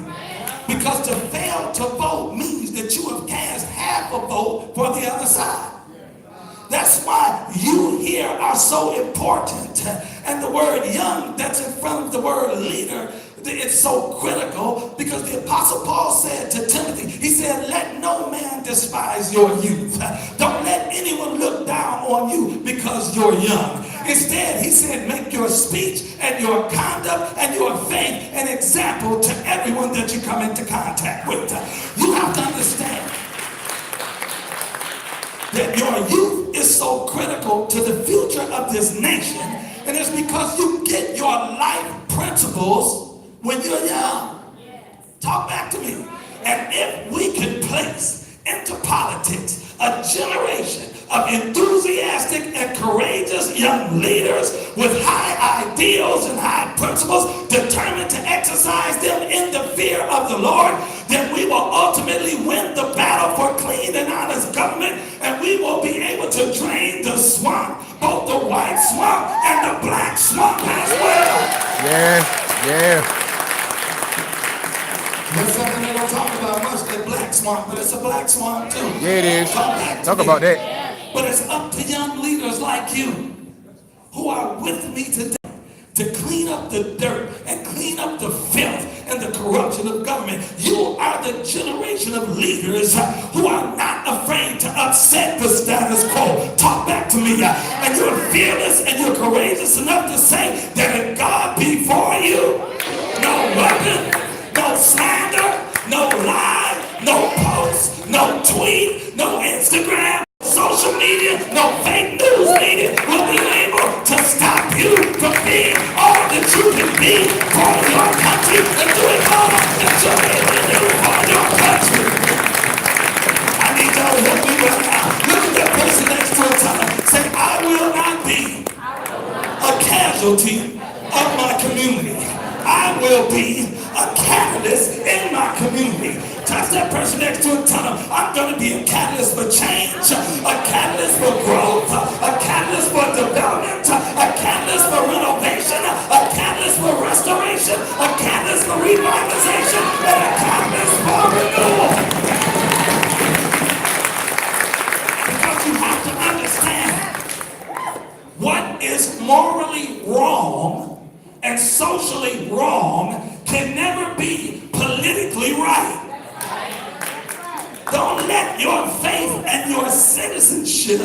Because to fail to vote means that you have cast half a vote for the other side. That's why you here are so important. And the word young that's in front of the word leader, it's so critical because the Apostle Paul said to Timothy, he said, let no man despise your youth. Don't let anyone look down on you because you're young. Instead, he said, make your speech and your conduct and your faith an example to everyone that you come into contact with. You have to understand that your youth is so critical to the future of this nation, and it's because you get your life principles when you're young. Talk back to me. And if we can place into politics a generation of enthusiastic and courageous young leaders with high ideals and high principles, determined to exercise them in the fear of the Lord, then we will ultimately win the battle for clean and honest government, and we will be able to drain the swamp, both the white swamp and the black swamp as well. Yeah. There's something they don't talk about much, that black swamp, but it's a black swamp too. Yeah, it is. Talk about that. But it's up to young leaders like you who are with me today to clean up the dirt and clean up the filth and the corruption of government. You are the generation of leaders who are not afraid to upset the status quo. Talk back to me. And you're fearless and you're courageous enough to say that if God be for you, no weapon, no slander, no lie, no post, no tweet, no Instagram, social media, no fake news media will be able to stop you from being all that you can be for your country and doing all that you're able to do for your country. I need y'all to help me right now. Look at that person next to each other. Say, I will not be a casualty of my community. I will be a catalyst in my community. Touch that person next to it, tell them, I'm going to be a catalyst for change, a catalyst for growth, a catalyst for development, a catalyst for renovation, a catalyst for restoration, a catalyst for revitalization, and a catalyst for renewal. Because you have to understand what is morally wrong and socially wrong can never be politically right. Don't let your faith and your citizenship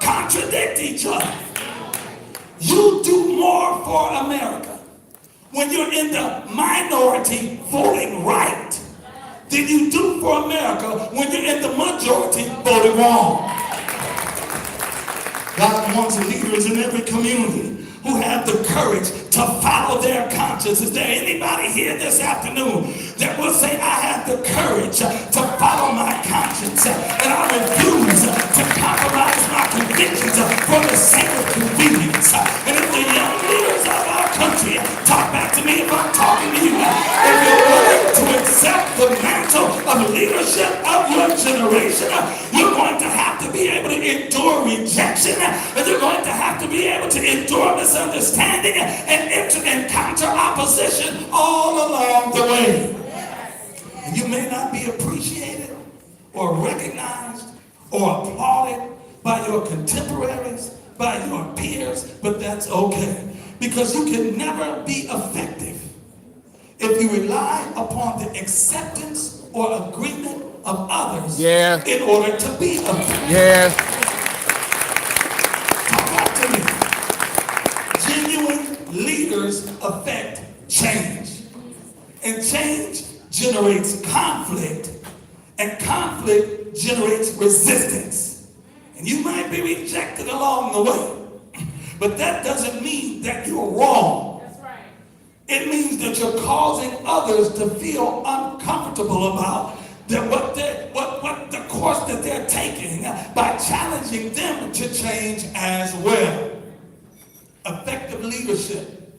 contradict each other. You do more for America when you're in the minority voting right than you do for America when you're in the majority voting wrong. God wants leaders in every community who have the courage to follow their conscience. Is there anybody here this afternoon that will say, I have the courage to follow my conscience and I refuse to compromise my convictions for the sake of convenience? And if the young leaders of our country, talk back to me if I'm talking to you, if you're willing to accept the mantle of leadership of your generation, you're going to have to be able to endure rejection, and you're going to have to be able to endure misunderstanding and encounter opposition all along the way. And you may not be appreciated or recognized or applauded by your contemporaries, by your peers, but that's okay. Because you can never be effective if you rely upon the acceptance or agreement of others in order to be effective. Yeah. Talk back to me. Genuine leaders affect change. And change generates conflict. And conflict generates resistance. And you might be rejected along the way. But that doesn't mean that you're wrong. That's right. It means that you're causing others to feel uncomfortable about what the course that they're taking by challenging them to change as well. Effective leadership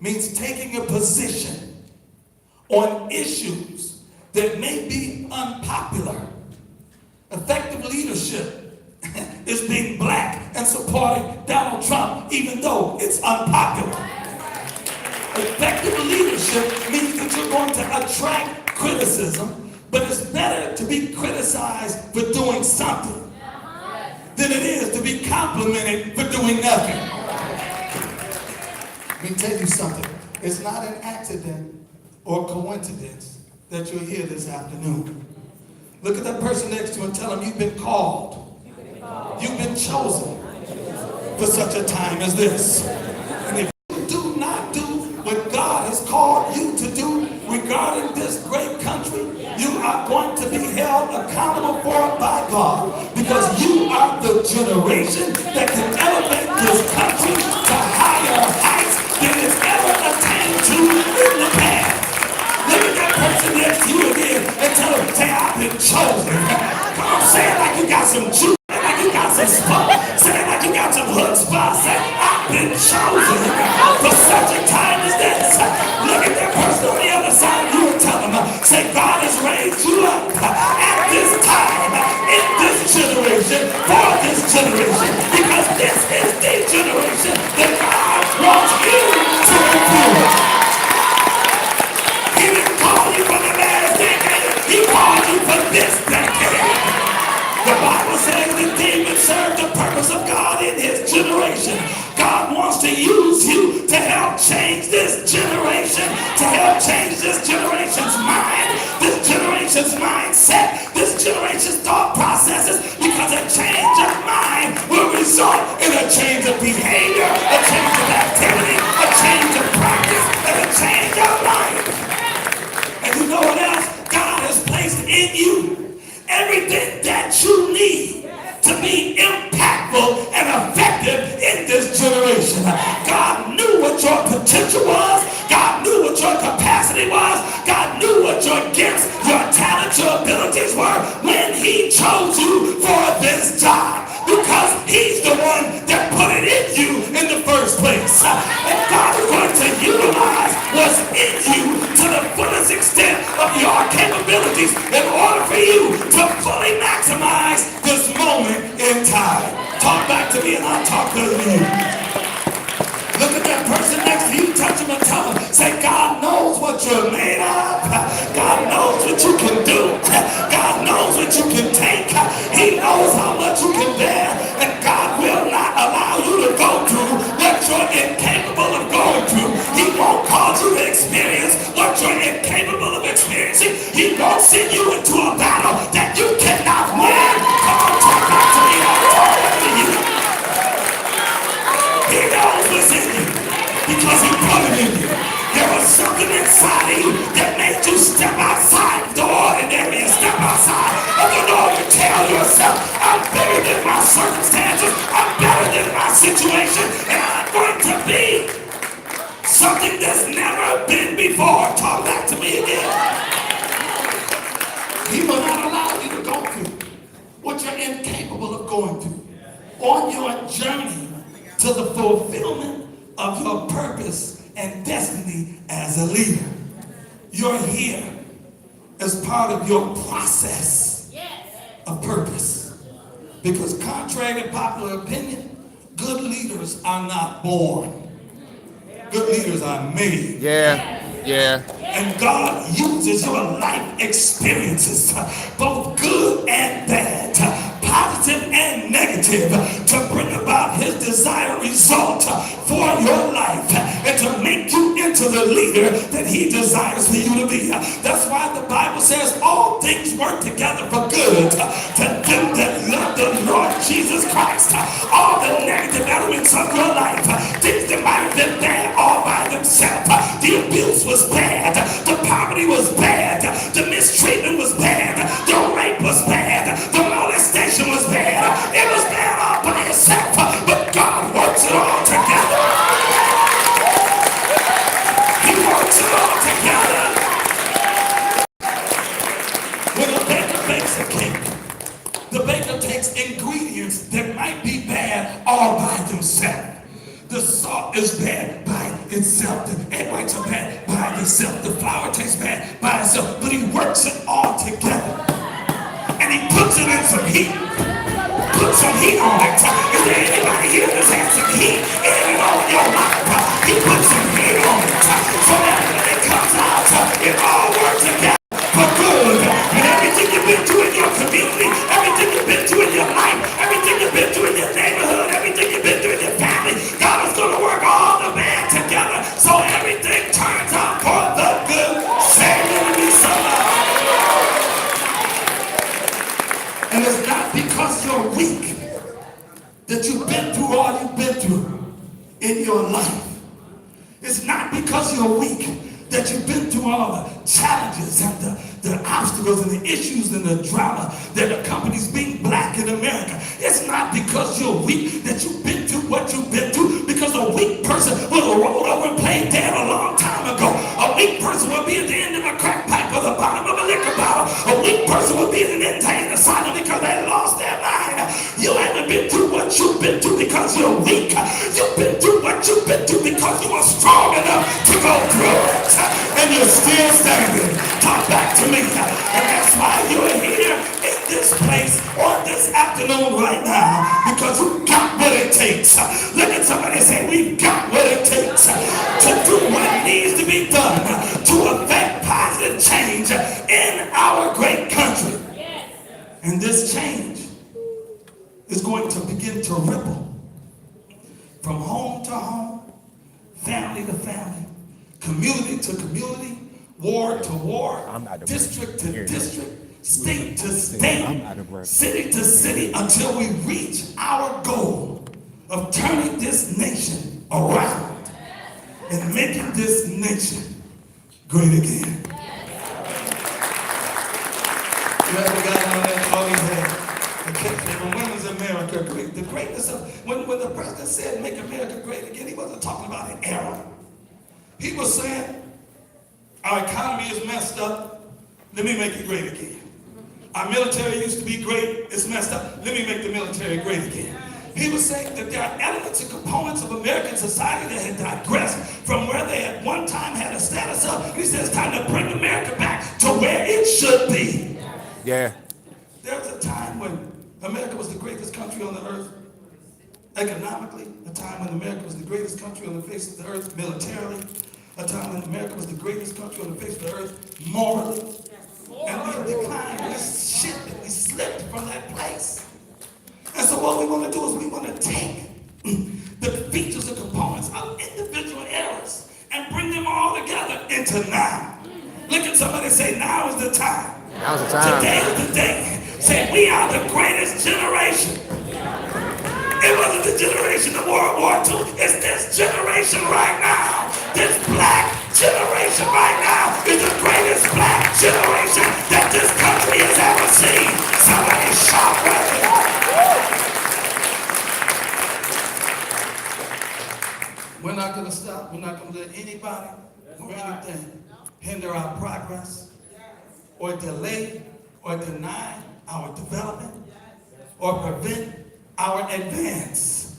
means taking a position on issues that may be unpopular. Effective leadership is being black and supporting Donald Trump even though it's unpopular. Effective leadership means that you're going to attract criticism, but it's better to be criticized for doing something than it is to be complimented for doing nothing. Let me tell you something. It's not an accident or coincidence that you're here this afternoon. Look at that person next to you and tell them you've been called. You've been chosen for such a time as this. And if you do not do what God has called you to do regarding this great country, you are going to be held accountable for it by God, because you are the generation that can elevate this country to higher heights than it's ever attained to in the past. Look at that person next to you again and tell them, say, I've been chosen. Come on, say it like you got some juice. You got some spot. Say it like you got some hood spots. Say, I've been chosen for such a time as this. Look at that person on the other side of you and tell them, say, God has raised you up at this time, in this generation, for this generation, because this is the generation that God wants you to influence. He didn't call you for the last decade. He called you for this decade. The Bible says that David served the purpose of God in his generation. God wants to use you to help change this generation, to help change this generation's mind, this generation's mindset, this generation's thought processes, because a change of mind will result in a change of behavior, a change of activity, a change of practice, and a change of life. And you know what else? God has placed in you everything that you need to be impactful and effective in this generation. God knew what your potential was. God knew what your capacity was. God knew what your gifts, your talents, your abilities were when he chose you for this job. Because he's the one that put it in you in the first place. And God is going to utilize what's in you to the fullest extent of your capabilities in order for you to fully maximize this moment in time. Talk back to me and I'll talk to you. Look at that person next to you, touch him and tell him, say, God knows what you're made of. God knows what you can do. God knows what you can take. He knows how much you can bear. And God will not allow you to go through what you're incapable of going through. He won't cause you to experience what you're incapable of experiencing. He won't send you into a battle that you cannot win. Come on, talk back to me. I'm talking to you. He knows what's in you because he put it in you. There was something inside of you that made you step outside the ordinary and step outside of the norm and tell yourself, I'm better than my circumstances, I'm better than my situation, and I'm going to be something that's never been before. Talk back to me again. He will not allow you to go through what you're incapable of going through on your journey to the fulfillment of your purpose and destiny as a leader. You're here as part of your process of purpose. Because contrary to popular opinion, good leaders are not born. Good leaders are made. Yeah. And God uses your life experiences, both good and bad, positive and negative, to bring about his desired result for your life and to make you into the leader that he desires for you to be. That's why the Bible says all things work together for good to them that love the Lord Jesus Christ. All the negative elements of your life, things that might have been bad all by themselves. The abuse was bad, the poverty was bad, the mistreatment was bad, the rape was bad, the molestation was bad. It was bad all by itself, but God works it all together. He works it all together. When a baker bakes a cake, the baker takes ingredients that might be bad all by themselves. The salt is bad by itself. The egg whites are bad by themselves. The flour tastes bad by itself. But he works it all together. And he puts it in some heat. Put some heat on it. Is there anybody here that's had some heat in on your life? He puts some heat on it. So that when it comes out, it all works together for good. And everything you've been through in your community, everything you've been through in your life, everything you've been through in your neighborhood, everything you've been through in your family, God is going to work all the bad together so everything turns out for the good. Say it to me, somebody. And it's not because you're weak that you've been through all you've been through in your life. It's not because you're weak that you've been through all the challenges and the obstacles and the issues and the drama that accompanies being black in America. It's not because you're weak that you've been through what you've been through, because a weak person would have rolled over and played dead a long time ago. A weak person would be at the end of a crack pipe or the bottom of a liquor bottle. A weak person would be in an insane asylum because they lost their mind. You haven't been through what you've been through because you're weak. You've been through what you've been through because you are strong enough to go through it. And you're still standing. Talk back to me. And that's why you're here in this place on this afternoon right now, because you got what it takes. Look at somebody and say, we've got what it takes to do what needs to be done to affect positive change in our great country. And this change is going to begin to ripple from home to home, family to family, community to community, ward to ward, district to district, state to state, city to city, until we reach our goal of turning this nation around and making this nation great again. You ever got on that said make America great again, he wasn't talking about an era. He was saying our economy is messed up, let me make it great again. Our military used to be great, it's messed up, let me make the military great again. He was saying that there are elements and components of American society that had digressed from where they at one time had a status of. He says it's time to bring America back to where it should be. Yeah. There was a time when America was the greatest country on the earth. Economically, a time when America was the greatest country on the face of the earth. Militarily, a time when America was the greatest country on the face of the earth. Morally. And we declined, we shifted, we slipped from that place. And so what we want to do is we want to take the features and components of individual eras and bring them all together into now. Look at somebody and say, now is the time. Now's the time. Today is the day. Say, we are the greatest generation. It wasn't the generation of World War II. It's this generation right now. This black generation right now is the greatest black generation that this country has ever seen. Somebody shout where they are. We're not going to stop. We're not going to let anybody or anything hinder our progress or delay or deny our development or prevent our advance.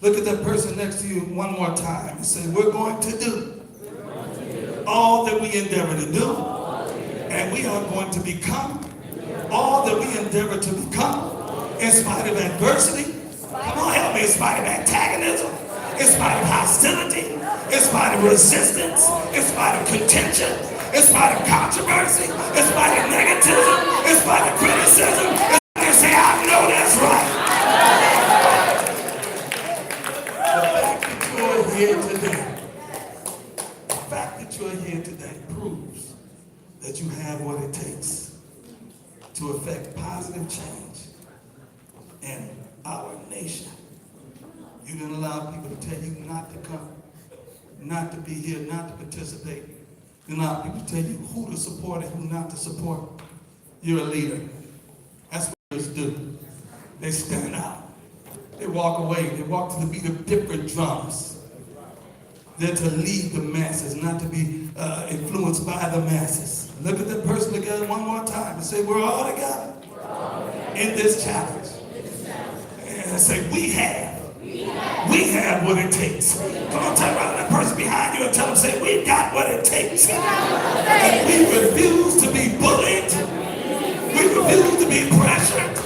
Look at that person next to you one more time and say, we're going to do all that we endeavor to do, and we are going to become all that we endeavor to become in spite of adversity. Come on, help me. In spite of antagonism, in spite of hostility, in spite of resistance, in spite of contention, in spite of controversy, in spite of negativism, in spite of criticism. And say, I know that's right. The fact that you're here today proves that you have what it takes to effect positive change in our nation. You didn't allow people to tell you not to come, not to be here, not to participate. You allow people to tell you who to support and who not to support. You're a leader. That's what leaders do. They stand out. They walk away. They walk to the beat of different drums. They're to lead the masses, not to be influenced by the masses. Look at the person together one more time and say, we're all together in this challenge. And say, we have what it takes. Come on, turn around to that person behind you and tell them, say, we've got what it takes. And we refuse to be bullied. We refuse to be pressured.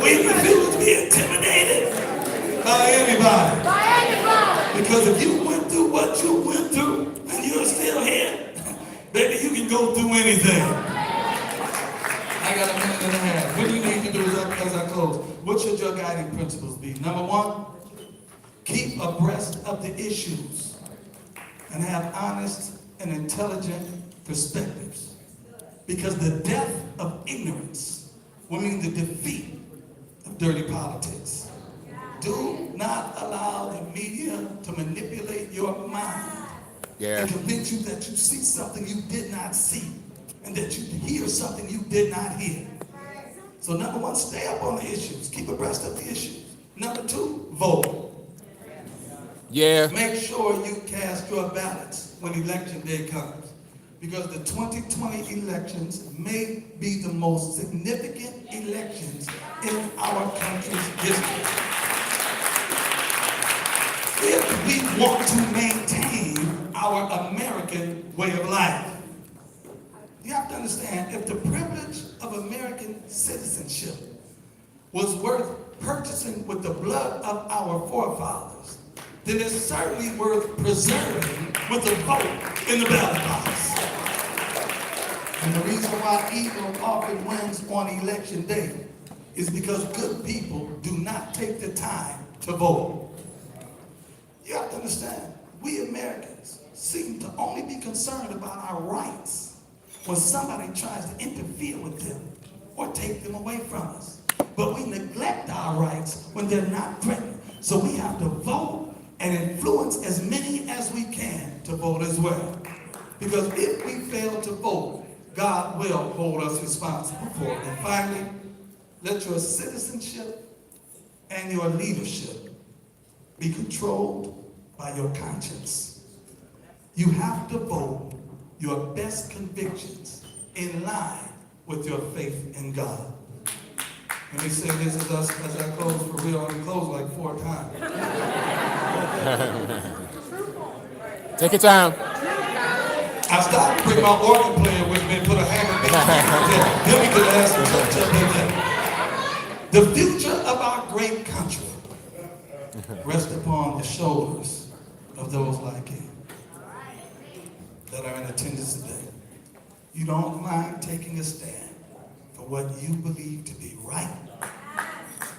We refuse to be intimidated by anybody. Because if you went through what you went through and you're still here, baby, you can go through anything. I got a minute and a half. What do you need to do as I close? What should your guiding principles be? Number one, keep abreast of the issues and have honest and intelligent perspectives. Because the death of ignorance will mean the defeat of dirty politics. Do not allow the media to manipulate your mind and convince you that you see something you did not see and that you hear something you did not hear. So number one, stay up on the issues. Keep abreast of the issues. Number two, vote. Yeah. Make sure you cast your ballots when election day comes. Because the 2020 elections may be the most significant elections in our country's history. If we want to maintain our American way of life, you have to understand, if the privilege of American citizenship was worth purchasing with the blood of our forefathers, then it's certainly worth preserving with the vote in the ballot box. And the reason why evil often wins on election day is because good people do not take the time to vote. You have to understand, we Americans seem to only be concerned about our rights when somebody tries to interfere with them or take them away from us. But we neglect our rights when they're not threatened. So we have to vote and influence as many as we can to vote as well. Because if we fail to vote, God will hold us responsible for it. And finally, let your citizenship and your leadership be controlled by your conscience. You have to vote your best convictions in line with your faith in God. Let me say this as I close for real. I'm close like 4 times. Take your time. I stopped to bring my organ player with me and put a hammer in then we could ask some The future of our great country rests upon the shoulders of those like you that are in attendance today. You don't mind taking a stand for what you believe to be right.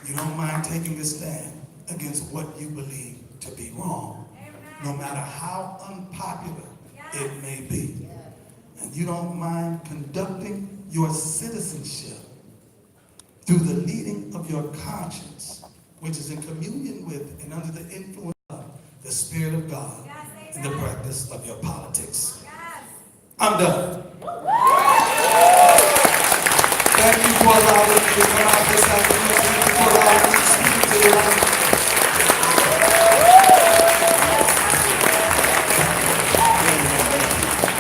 You don't mind taking a stand against what you believe to be wrong, no matter how unpopular it may be. And you don't mind conducting your citizenship through the leading of your conscience, which is in communion with and under the influence of the Spirit of God in the practice of your politics. I'm done. Thank you for allowing me to come out this afternoon. Thank you for allowing me to speak to you.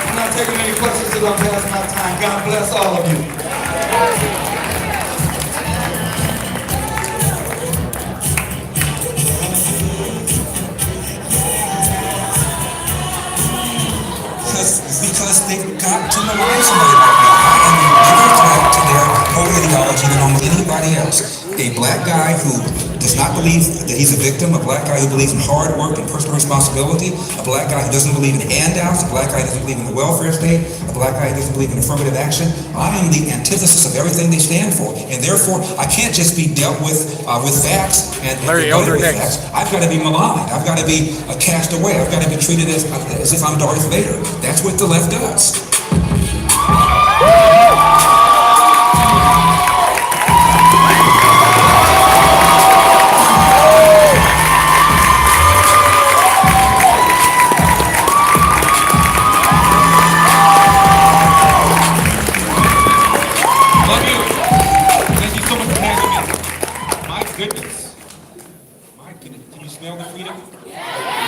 I'm not taking any questions because I'm past my time. God bless all of you. Because they've got to malign somebody right now. I am a bigger threat to their whole ideology than almost anybody else. A black guy who does not believe that he's a victim, a black guy who believes in hard work and personal responsibility, a black guy who doesn't believe in handouts, a black guy who doesn't believe in the welfare state, a black guy who doesn't believe in affirmative action. I am the antithesis of everything they stand for. And therefore, I can't just be dealt with facts and with facts. I've got to be maligned. I've got to be cast away. I've got to be treated as if I'm Darth Vader. That's what the left does.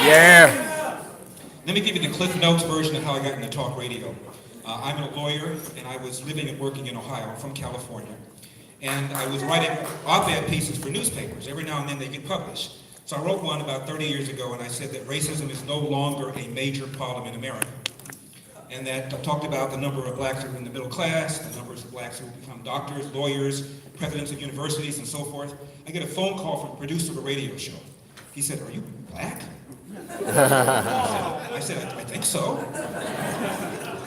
Yeah. Let me give you the Cliff Notes version of how I got into talk radio. I'm a lawyer, and I was living and working in Ohio. I'm from California. And I was writing op-ed pieces for newspapers. Every now and then they get published. So I wrote one about 30 years ago, and I said that racism is no longer a major problem in America. And that I talked about the number of blacks who are in the middle class, the numbers of blacks who become doctors, lawyers, presidents of universities, and so forth. I get a phone call from a producer of a radio show. He said, "Are you black?" I said, I think so.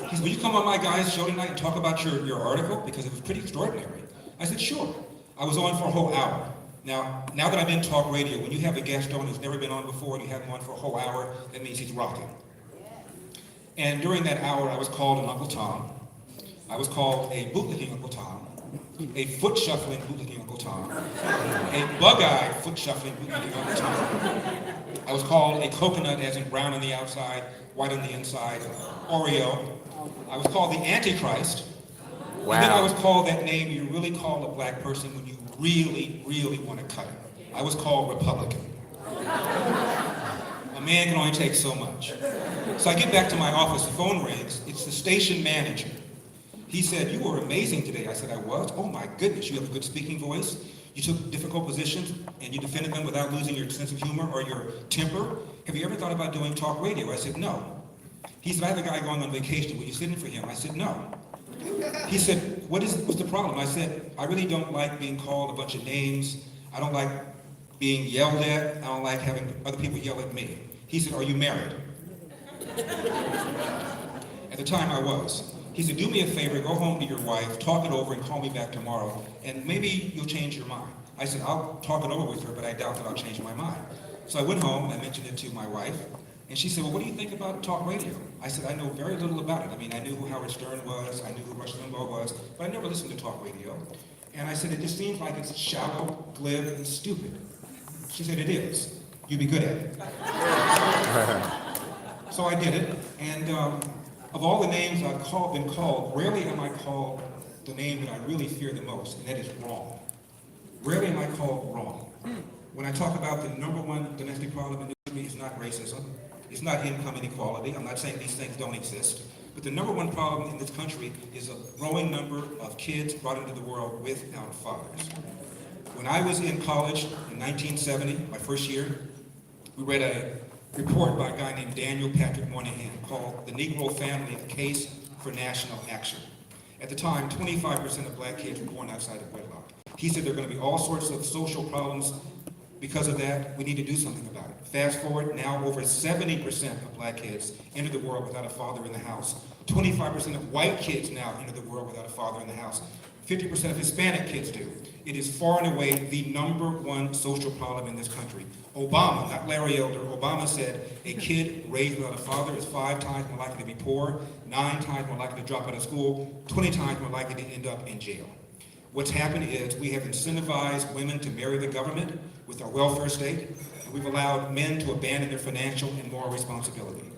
He said, "Will you come on my guy's show tonight and talk about your article? Because it was pretty extraordinary." I said, "Sure." I was on for a whole hour. Now that I'm in talk radio, when you have a guest on who's never been on before and you have him on for a whole hour, that means he's rocking. And during that hour, I was called an Uncle Tom. I was called a bootlicking Uncle Tom, a foot-shuffling bootlicking Uncle Tom, a bug-eyed foot-shuffling bootlicking Uncle Tom. I was called a coconut, as in brown on the outside, white on the inside, Oreo. I was called the Antichrist. Wow. And then I was called that name you really call a black person when you really, really want to cut it. I was called Republican. A man can only take so much. So I get back to my office, the phone rings, it's the station manager. He said, "You were amazing today." I said, "I was?" "Oh my goodness, you have a good speaking voice. You took difficult positions and you defended them without losing your sense of humor or your temper. Have you ever thought about doing talk radio?" I said, "No." He said, "I have a guy going on vacation. Will you sit in for him?" I said, "No." He said, what's the problem?" I said, "I really don't like being called a bunch of names. I don't like being yelled at. I don't like having other people yell at me." He said, "Are you married?" At the time I was. He said, "Do me a favor, go home to your wife, talk it over and call me back tomorrow, and maybe you'll change your mind." I said, "I'll talk it over with her, but I doubt that I'll change my mind." So I went home and I mentioned it to my wife, and she said, "Well, what do you think about talk radio?" I said, "I know very little about it. I mean, I knew who Howard Stern was, I knew who Rush Limbaugh was, but I never listened to talk radio." And I said, "It just seems like it's shallow, glib, and stupid." She said, "It is. You'd be good at it." So I did it, and of all the names I've been called, rarely am I called the name that I really fear the most, and that is wrong. Rarely am I called wrong. When I talk about the number one domestic problem in this country, it's not racism, it's not income inequality. I'm not saying these things don't exist. But the number one problem in this country is a growing number of kids brought into the world without fathers. When I was in college in 1970, my first year, we read a report by a guy named Daniel Patrick Moynihan called The Negro Family, A Case for National Action. At the time, 25% of black kids were born outside of wedlock. He said there are going to be all sorts of social problems because of that. We need to do something about it. Fast forward, now over 70% of black kids enter the world without a father in the house. 25% of white kids now enter the world without a father in the house. 50% of Hispanic kids do. It is far and away the number one social problem in this country. Obama, not Larry Elder, Obama said a kid raised without a father is 5 times more likely to be poor, 9 times more likely to drop out of school, 20 times more likely to end up in jail. What's happened is we have incentivized women to marry the government with our welfare state, and we've allowed men to abandon their financial and moral responsibility.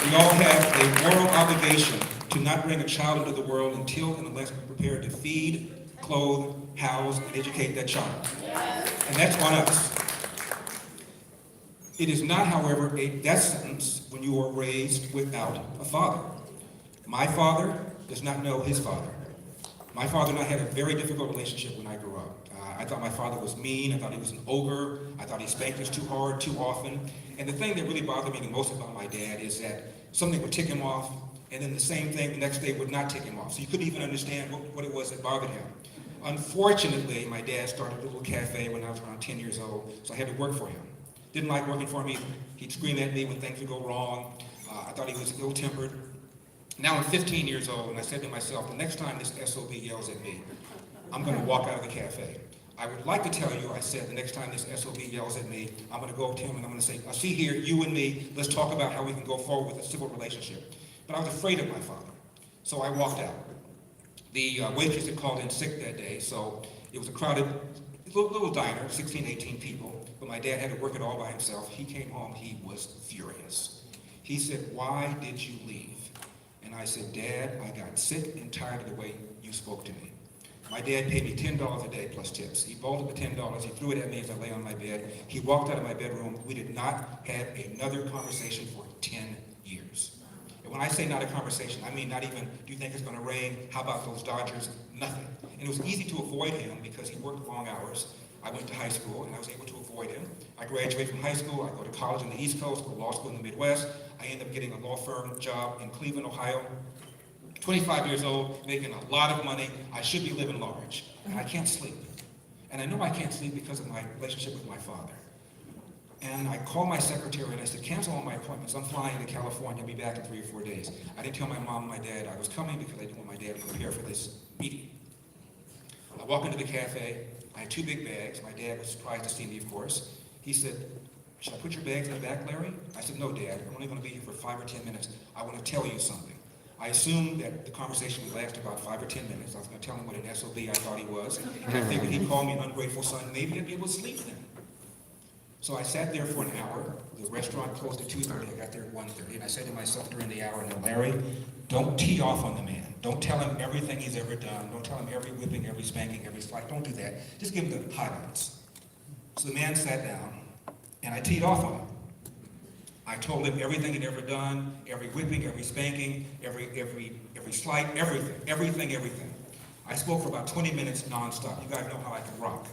We all have a moral obligation to not bring a child into the world until and unless we're prepared to feed, clothe, house, and educate that child. And that's on us. It is not, however, a death sentence when you are raised without a father. My father does not know his father. My father and I had a very difficult relationship when I grew up. I thought my father was mean. I thought he was an ogre. I thought he spanked us too hard, too often. And the thing that really bothered me the most about my dad is that something would tick him off, and then the same thing the next day would not tick him off. So you couldn't even understand what it was that bothered him. Unfortunately, my dad started a little cafe when I was around 10 years old, so I had to work for him. Didn't like working for him. He'd scream at me when things would go wrong. I thought he was ill-tempered. Now I'm 15 years old, and I said to myself, the next time this SOB yells at me, I'm going to walk out of the cafe. I would like to tell you, I said, the next time this SOB yells at me, I'm going to go up to him and I'm going to say, see here, you and me, let's talk about how we can go forward with a civil relationship. But I was afraid of my father, so I walked out. The waitress had called in sick that day, so it was a crowded little diner, 16, 18 people, but my dad had to work it all by himself. He came home, he was furious. He said, why did you leave? And I said, Dad, I got sick and tired of the way you spoke to me. My dad paid me $10 a day plus tips. He bolted the $10, he threw it at me as I lay on my bed. He walked out of my bedroom. We did not have another conversation for 10 years. And when I say not a conversation, I mean not even, do you think it's going to rain? How about those Dodgers? Nothing. And it was easy to avoid him because he worked long hours. I went to high school and I was able to avoid him. I graduated from high school. I go to college in the East Coast, go to law school in the Midwest. I end up getting a law firm job in Cleveland, Ohio. 25 years old, making a lot of money. I should be living large. And I can't sleep. And I know I can't sleep because of my relationship with my father. And I called my secretary and I said, cancel all my appointments. I'm flying to California. I'll be back in 3 or 4 days. I didn't tell my mom and my dad I was coming because I didn't want my dad to prepare for this meeting. I walk into the cafe. I had 2 big bags. My dad was surprised to see me, of course. He said, should I put your bags in the back, Larry? I said, no, Dad. I'm only going to be here for 5 or 10 minutes. I want to tell you something. I assumed that the conversation would last about 5 or 10 minutes. I was going to tell him what an SOB I thought he was. And I figured he'd call me an ungrateful son. Maybe I'd be able to sleep then. So I sat there for an hour. The restaurant closed at 2:30. I got there at 1:30. And I said to myself during the hour, now, Larry, don't tee off on the man. Don't tell him everything he's ever done. Don't tell him every whipping, every spanking, every slight. Don't do that. Just give him the highlights. So the man sat down, and I teed off on him. I told him everything he'd ever done, every whipping, every spanking, every slight, everything. I spoke for about 20 minutes nonstop. You guys know how I can rock.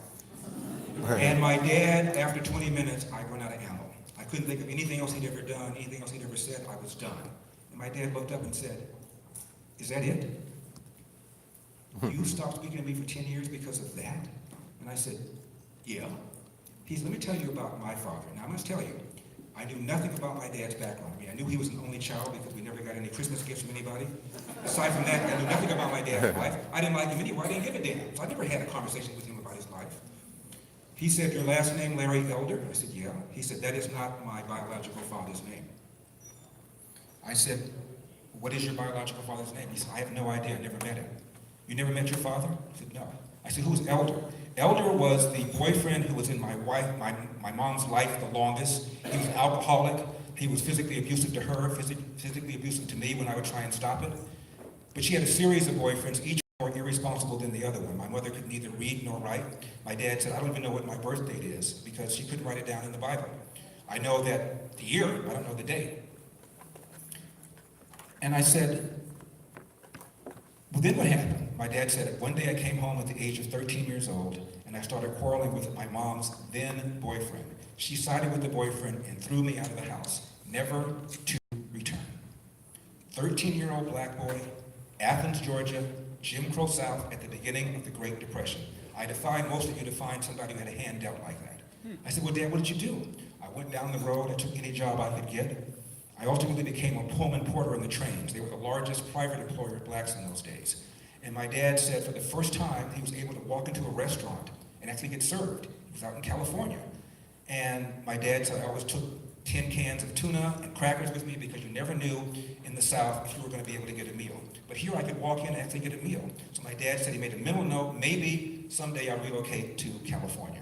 And my dad, after 20 minutes, I ran out of ammo. I couldn't think of anything else he'd ever done, anything else he'd ever said. I was done. And my dad looked up and said, is that it? You stopped speaking to me for 10 years because of that? And I said, yeah. He said, let me tell you about my father. Now, I must tell you, I knew nothing about my dad's background. I mean, I knew he was an only child because we never got any Christmas gifts from anybody. Aside from that, I knew nothing about my dad's life. I didn't like him anyway. I didn't give a damn. So I never had a conversation with him about his life. He said, your last name, Larry Elder? I said, yeah. He said, that is not my biological father's name. I said, what is your biological father's name? He said, I have no idea. I never met him. You never met your father? I said, no. I said, who's Elder? Elder was the boyfriend who was in my mom's life the longest. He was an alcoholic. He was physically abusive to her, physically abusive to me when I would try and stop it. But she had a series of boyfriends, each more irresponsible than the other one. My mother could neither read nor write. My dad said, I don't even know what my birth date is because she couldn't write it down in the Bible. I know that the year, I don't know the date. And I said, well, then what happened? My dad said, one day I came home at the age of 13 years old, and I started quarreling with my mom's then boyfriend. She sided with the boyfriend and threw me out of the house, never to return. 13-year-old black boy, Athens, Georgia, Jim Crow South at the beginning of the Great Depression. I defy most of you to find somebody who had a handout like that. I said, well, Dad, what did you do? I went down the road, I took any job I could get. I ultimately became a Pullman porter in the trains. They were the largest private employer of blacks in those days. And my dad said for the first time he was able to walk into a restaurant and actually get served. He was out in California. And my dad said I always took 10 cans of tuna and crackers with me because you never knew in the South if you were going to be able to get a meal. But here I could walk in and actually get a meal. So my dad said he made a mental note, maybe someday I'll relocate to California.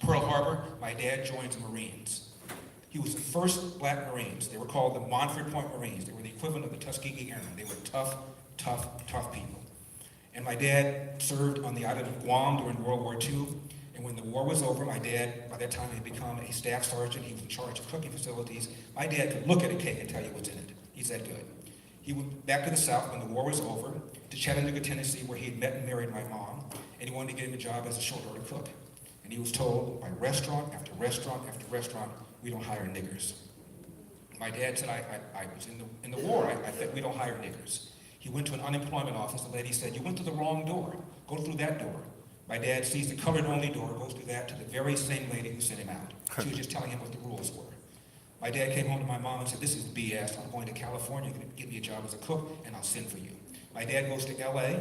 Pearl Harbor, my dad joins the Marines. He was the first black Marines. They were called the Montford Point Marines. They were the equivalent of the Tuskegee Airmen. They were tough, tough, tough people. And my dad served on the island of Guam during World War II. And when the war was over, my dad, by that time, had become a staff sergeant. He was in charge of cooking facilities. My dad could look at a cake and tell you what's in it. He's that good. He went back to the South when the war was over, to Chattanooga, Tennessee, where he had met and married my mom. And he wanted to get him a job as a short order cook. And he was told by restaurant after restaurant after restaurant, we don't hire niggers. My dad said, I was in the war. I said, we don't hire niggers. He went to an unemployment office. The lady said, you went to the wrong door. Go through that door. My dad sees the colored-only door, goes through that to the very same lady who sent him out. She was just telling him what the rules were. My dad came home to my mom and said, this is BS. I'm going to California. You're going to get me a job as a cook, and I'll send for you. My dad goes to LA,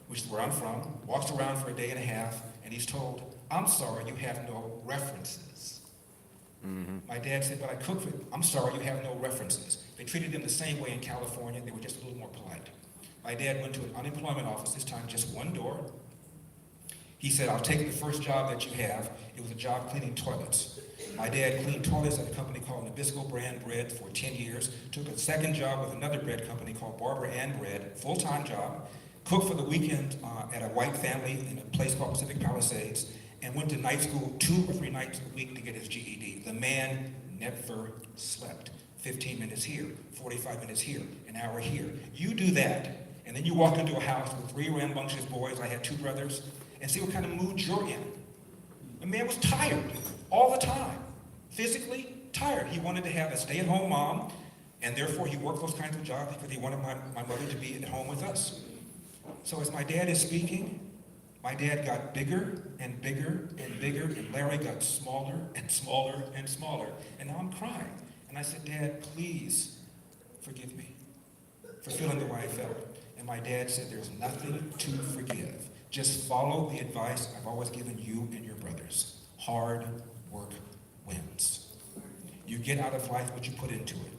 which is where I'm from, walks around for a day and a half, and he's told, I'm sorry, you have no references. My dad said, but I cook for you. I'm sorry, you have no references. They treated him the same way in California. They were just a little more polite. My dad went to an unemployment office, this time just one door. He said, I'll take the first job that you have. It was a job cleaning toilets. My dad cleaned toilets at a company called Nabisco Brand Bread for 10 years, took a second job with another bread company called Barber and Bread, full-time job, cooked for the weekend at a white family in a place called Pacific Palisades, and went to night school 2 or 3 nights a week to get his GED. The man never slept. 15 minutes here, 45 minutes here, an hour here. You do that, and then you walk into a house with 3 rambunctious boys. I had 2 brothers, and see what kind of mood you're in. The man was tired all the time, physically tired. He wanted to have a stay-at-home mom, and therefore he worked those kinds of jobs because he wanted my mother to be at home with us. So as my dad is speaking, my dad got bigger and bigger and bigger, and Larry got smaller and smaller and smaller, and now I'm crying. And I said, Dad, please forgive me for feeling the way I felt. And my dad said, there's nothing to forgive. Just follow the advice I've always given you and your brothers. Hard work wins. You get out of life what you put into it.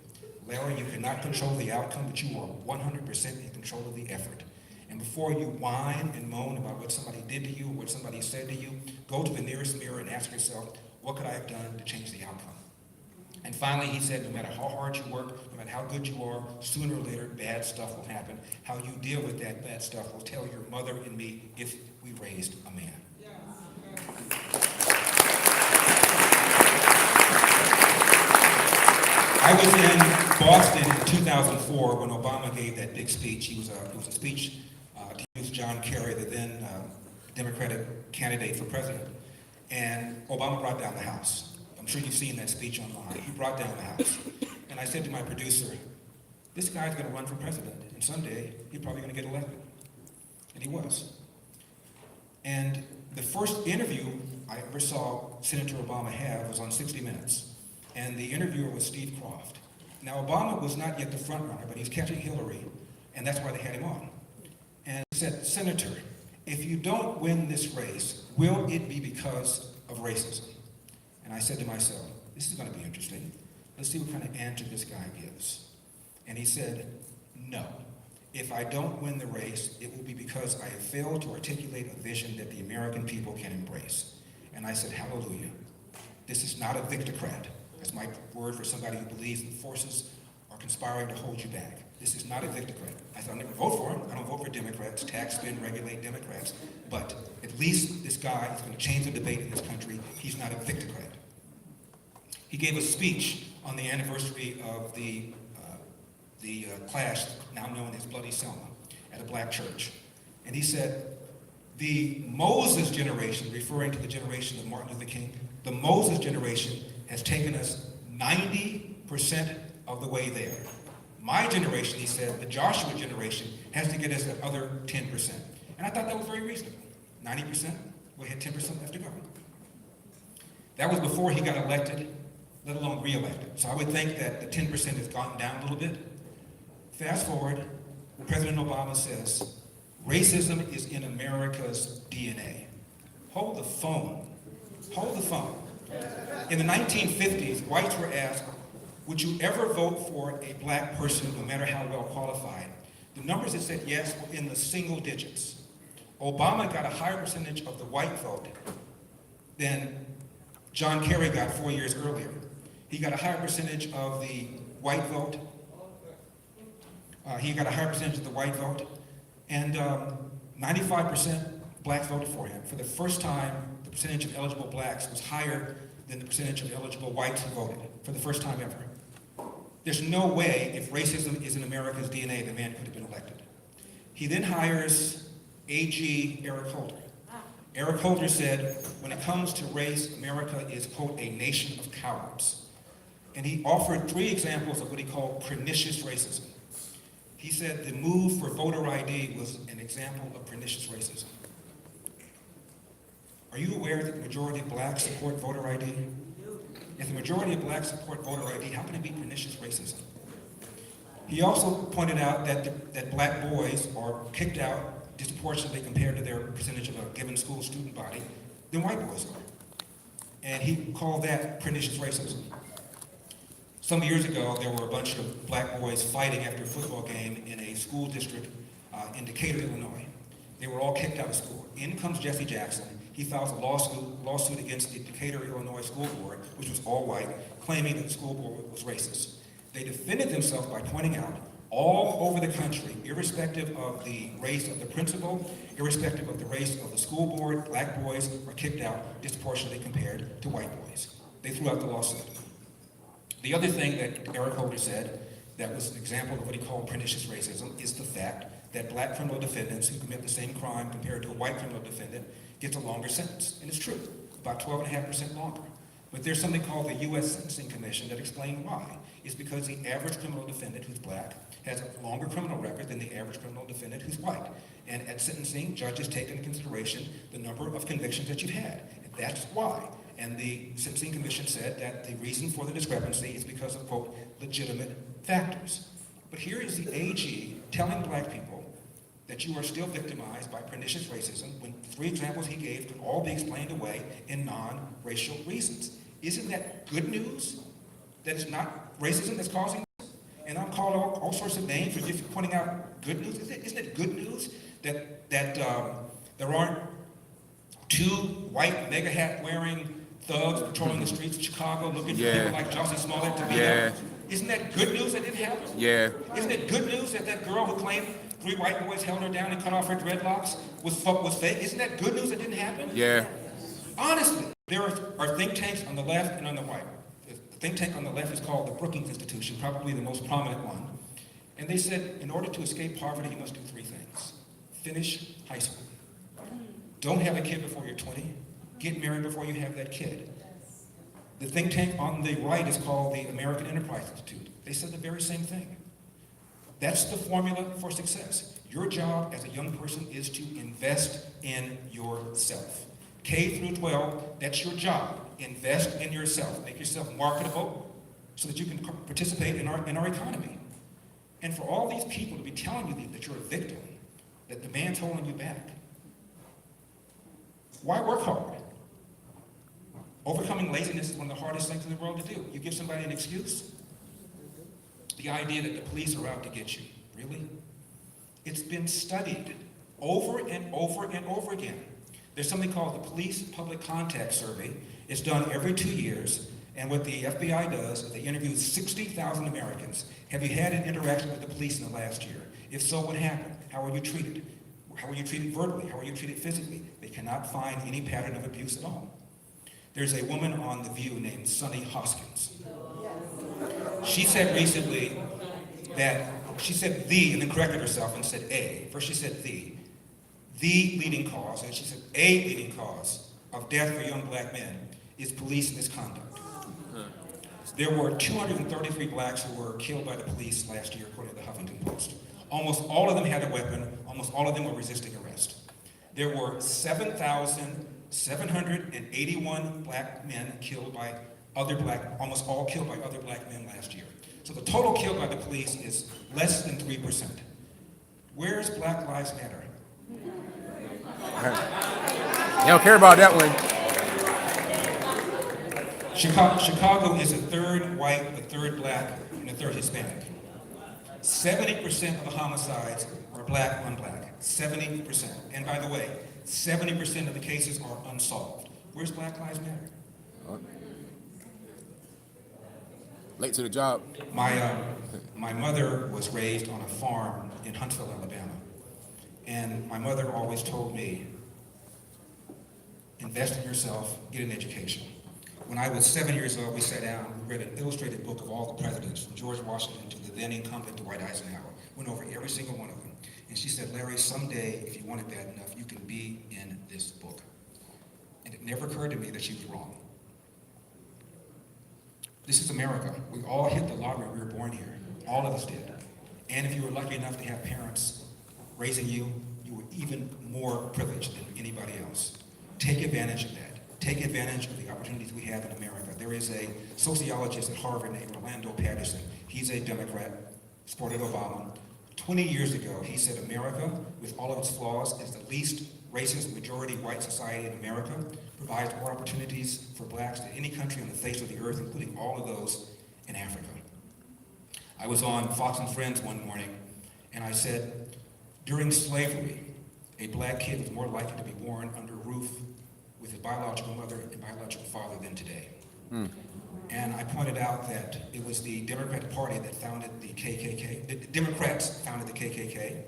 Larry, you cannot control the outcome, but you are 100% in control of the effort. And before you whine and moan about what somebody did to you, what somebody said to you, go to the nearest mirror and ask yourself, what could I have done to change the outcome? And finally, he said, no matter how hard you work, no matter how good you are, sooner or later, bad stuff will happen. How you deal with that bad stuff will tell your mother and me if we raised a man. I was in Boston in 2004 when Obama gave that big speech. It was a speech to use John Kerry, the then Democratic candidate for president. And Obama brought down the House. I'm sure you've seen that speech online. He brought down the House. And I said to my producer, this guy's going to run for president, and someday he's probably going to get elected. And he was. And the first interview I ever saw Senator Obama have was on 60 Minutes. And the interviewer was Steve Croft. Now, Obama was not yet the front runner, but he's catching Hillary, and that's why they had him on. And he said, Senator, if you don't win this race, will it be because of racism? And I said to myself, this is going to be interesting. Let's see what kind of answer this guy gives. And he said, no. If I don't win the race, it will be because I have failed to articulate a vision that the American people can embrace. And I said, hallelujah. This is not a victocrat. That's my word for somebody who believes that forces are conspiring to hold you back. This is not a victocrat. I said, I'll never vote for him. I don't vote for Democrats, tax, spend, regulate Democrats. But at least this guy is going to change the debate in this country. He's not a victocrat. He gave a speech on the anniversary of the clash now known as Bloody Selma at a black church. And he said, the Moses generation, referring to the generation of Martin Luther King, the Moses generation has taken us 90% of the way there. My generation, he said, the Joshua generation, has to get us that other 10%. And I thought that was very reasonable. 90%, we had 10% left to go. That was before he got elected, let alone re-elected. So I would think that the 10% has gone down a little bit. Fast forward, President Obama says, racism is in America's DNA. Hold the phone. Hold the phone. In the 1950s, whites were asked, would you ever vote for a black person, no matter how well qualified? The numbers that said yes were in the single digits. Obama got a higher percentage of the white vote than John Kerry got 4 years earlier. He got a higher percentage of the white vote. And 95% blacks voted for him. For the first time, the percentage of eligible blacks was higher than the percentage of eligible whites who voted, for the first time ever. There's no way, if racism is in America's DNA, the man could have been elected. He then hires AG Eric Holder. Eric Holder said, when it comes to race, America is, quote, a nation of cowards. And he offered 3 examples of what he called pernicious racism. He said the move for voter ID was an example of pernicious racism. Are you aware that the majority of blacks support voter ID? If the majority of blacks support voter ID, how can it be pernicious racism? He also pointed out that black boys are kicked out disproportionately compared to their percentage of a given school student body than white boys are. And he called that pernicious racism. Some years ago, there were a bunch of black boys fighting after a football game in a school district in Decatur, Illinois. They were all kicked out of school. In comes Jesse Jackson. He files a lawsuit against the Decatur, Illinois school board, which was all white, claiming that the school board was racist. They defended themselves by pointing out all over the country, irrespective of the race of the principal, irrespective of the race of the school board, black boys are kicked out disproportionately compared to white boys. They threw out the lawsuit. The other thing that Eric Holder said that was an example of what he called pernicious racism is the fact that black criminal defendants who commit the same crime compared to a white criminal defendant gets a longer sentence. And it's true, about 12.5% longer. But there's something called the U.S. Sentencing Commission that explained why. It's because the average criminal defendant who's black has a longer criminal record than the average criminal defendant who's white. And at sentencing, judges take into consideration the number of convictions that you've had. And that's why. And the Sentencing Commission said that the reason for the discrepancy is because of, quote, legitimate factors. But here is the AG telling black people that you are still victimized by pernicious racism when 3 examples he gave could all be explained away in non-racial reasons. Isn't that good news? That it's not racism that's causing this? And I'm called all sorts of names for just pointing out good news. Isn't it good news that there aren't 2 white mega hat wearing thugs patrolling the streets of Chicago looking for people like Jussie Smollett to be there? Isn't that good news that didn't happen? Yeah. Isn't it good news that that girl who claimed 3 white boys held her down and cut off her dreadlocks was fake? Isn't that good news that didn't happen? Yeah. Honestly, there are think tanks on the left and on the right. The think tank on the left is called the Brookings Institution, probably the most prominent one. And they said, in order to escape poverty, you must do 3 things. Finish high school. Don't have a kid before you're 20. Get married before you have that kid. The think tank on the right is called the American Enterprise Institute. They said the very same thing. That's the formula for success. Your job as a young person is to invest in yourself. K through 12, that's your job. Invest in yourself. Make yourself marketable so that you can participate in our economy. And for all these people to be telling you that you're a victim, that the man's holding you back, why work hard? Overcoming laziness is one of the hardest things in the world to do. You give somebody an excuse. The idea that the police are out to get you. Really? It's been studied over and over and over again. There's something called the Police Public Contact Survey. It's done every 2 years, And what the FBI does is they interview 60,000 Americans. Have you had an interaction with the police in the last year? If so, what happened? How were you treated? How were you treated verbally? How were you treated physically? They cannot find any pattern of abuse at all. There's a woman on The View named Sunny Hoskins. She said recently that, she said the, and then corrected herself and said a. First she said the leading cause, and she said a leading cause of death for young black men is police misconduct. There were 233 blacks who were killed by the police last year, according to the Huffington Post. Almost all of them had a weapon. Almost all of them were resisting arrest. There were 7,781 black men killed by almost all killed by other black men last year. So the total killed by the police is less than 3%. Where's Black Lives Matter? They don't care about that one. Chicago is a third white, a third black, and a third Hispanic. 70% of the homicides are black on black. 70%. And by the way, 70% of the cases are unsolved. Where's Black Lives Matter? Late to the job. My mother was raised on a farm in Huntsville, Alabama. And my mother always told me, invest in yourself, get an education. When I was 7 years old, we sat down, we read an illustrated book of all the presidents, from George Washington to the then incumbent Dwight Eisenhower. Went over every single one of them. And she said, Larry, someday, if you want it bad enough, you can be in this book. And it never occurred to me that she was wrong. This is America. We all hit the lottery. We were born here. All of us did. And if you were lucky enough to have parents raising you, you were even more privileged than anybody else. Take advantage of that. Take advantage of the opportunities we have in America. There is a sociologist at Harvard named Orlando Patterson. He's a Democrat, supported Obama. 20 years ago, he said America, with all of its flaws, is the least racist majority white society in America, provides more opportunities for blacks than any country on the face of the earth, including all of those in Africa. I was on Fox and Friends one morning, and I said, during slavery, a black kid was more likely to be born under a roof with his biological mother and biological father than today. And I pointed out that it was the Democratic Party that founded the KKK. The Democrats founded the KKK.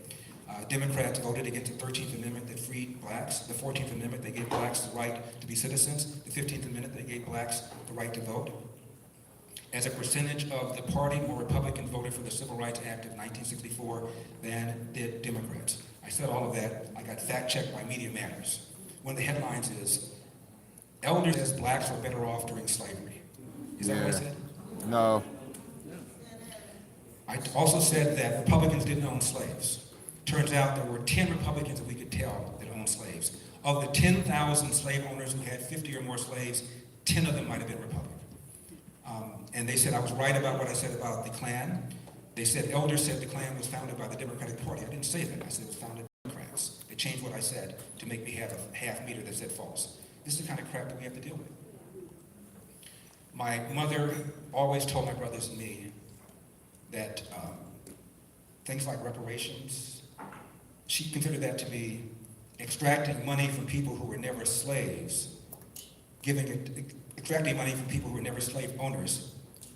Democrats voted against the 13th Amendment that freed blacks. The 14th Amendment, they gave blacks the right to be citizens. The 15th Amendment, they gave blacks the right to vote. As a percentage of the party, more Republicans voted for the Civil Rights Act of 1964 than did Democrats. I said all of that. I got fact-checked by Media Matters. One of the headlines is, Elders says blacks were better off during slavery. Is that what I said? No. I also said that Republicans didn't own slaves. Turns out there were 10 Republicans that we could tell that owned slaves. Of the 10,000 slave owners who had 50 or more slaves, 10 of them might have been Republican. And they said I was right about what I said about the Klan. They said Elders said the Klan was founded by the Democratic Party. I didn't say that. I said it was founded by Democrats. They changed what I said to make me have a half meter that said false. This is the kind of crap that we have to deal with. My mother always told my brothers and me that things like reparations, she considered that to be extracting money from people who were never slaves, extracting money from people who were never slave owners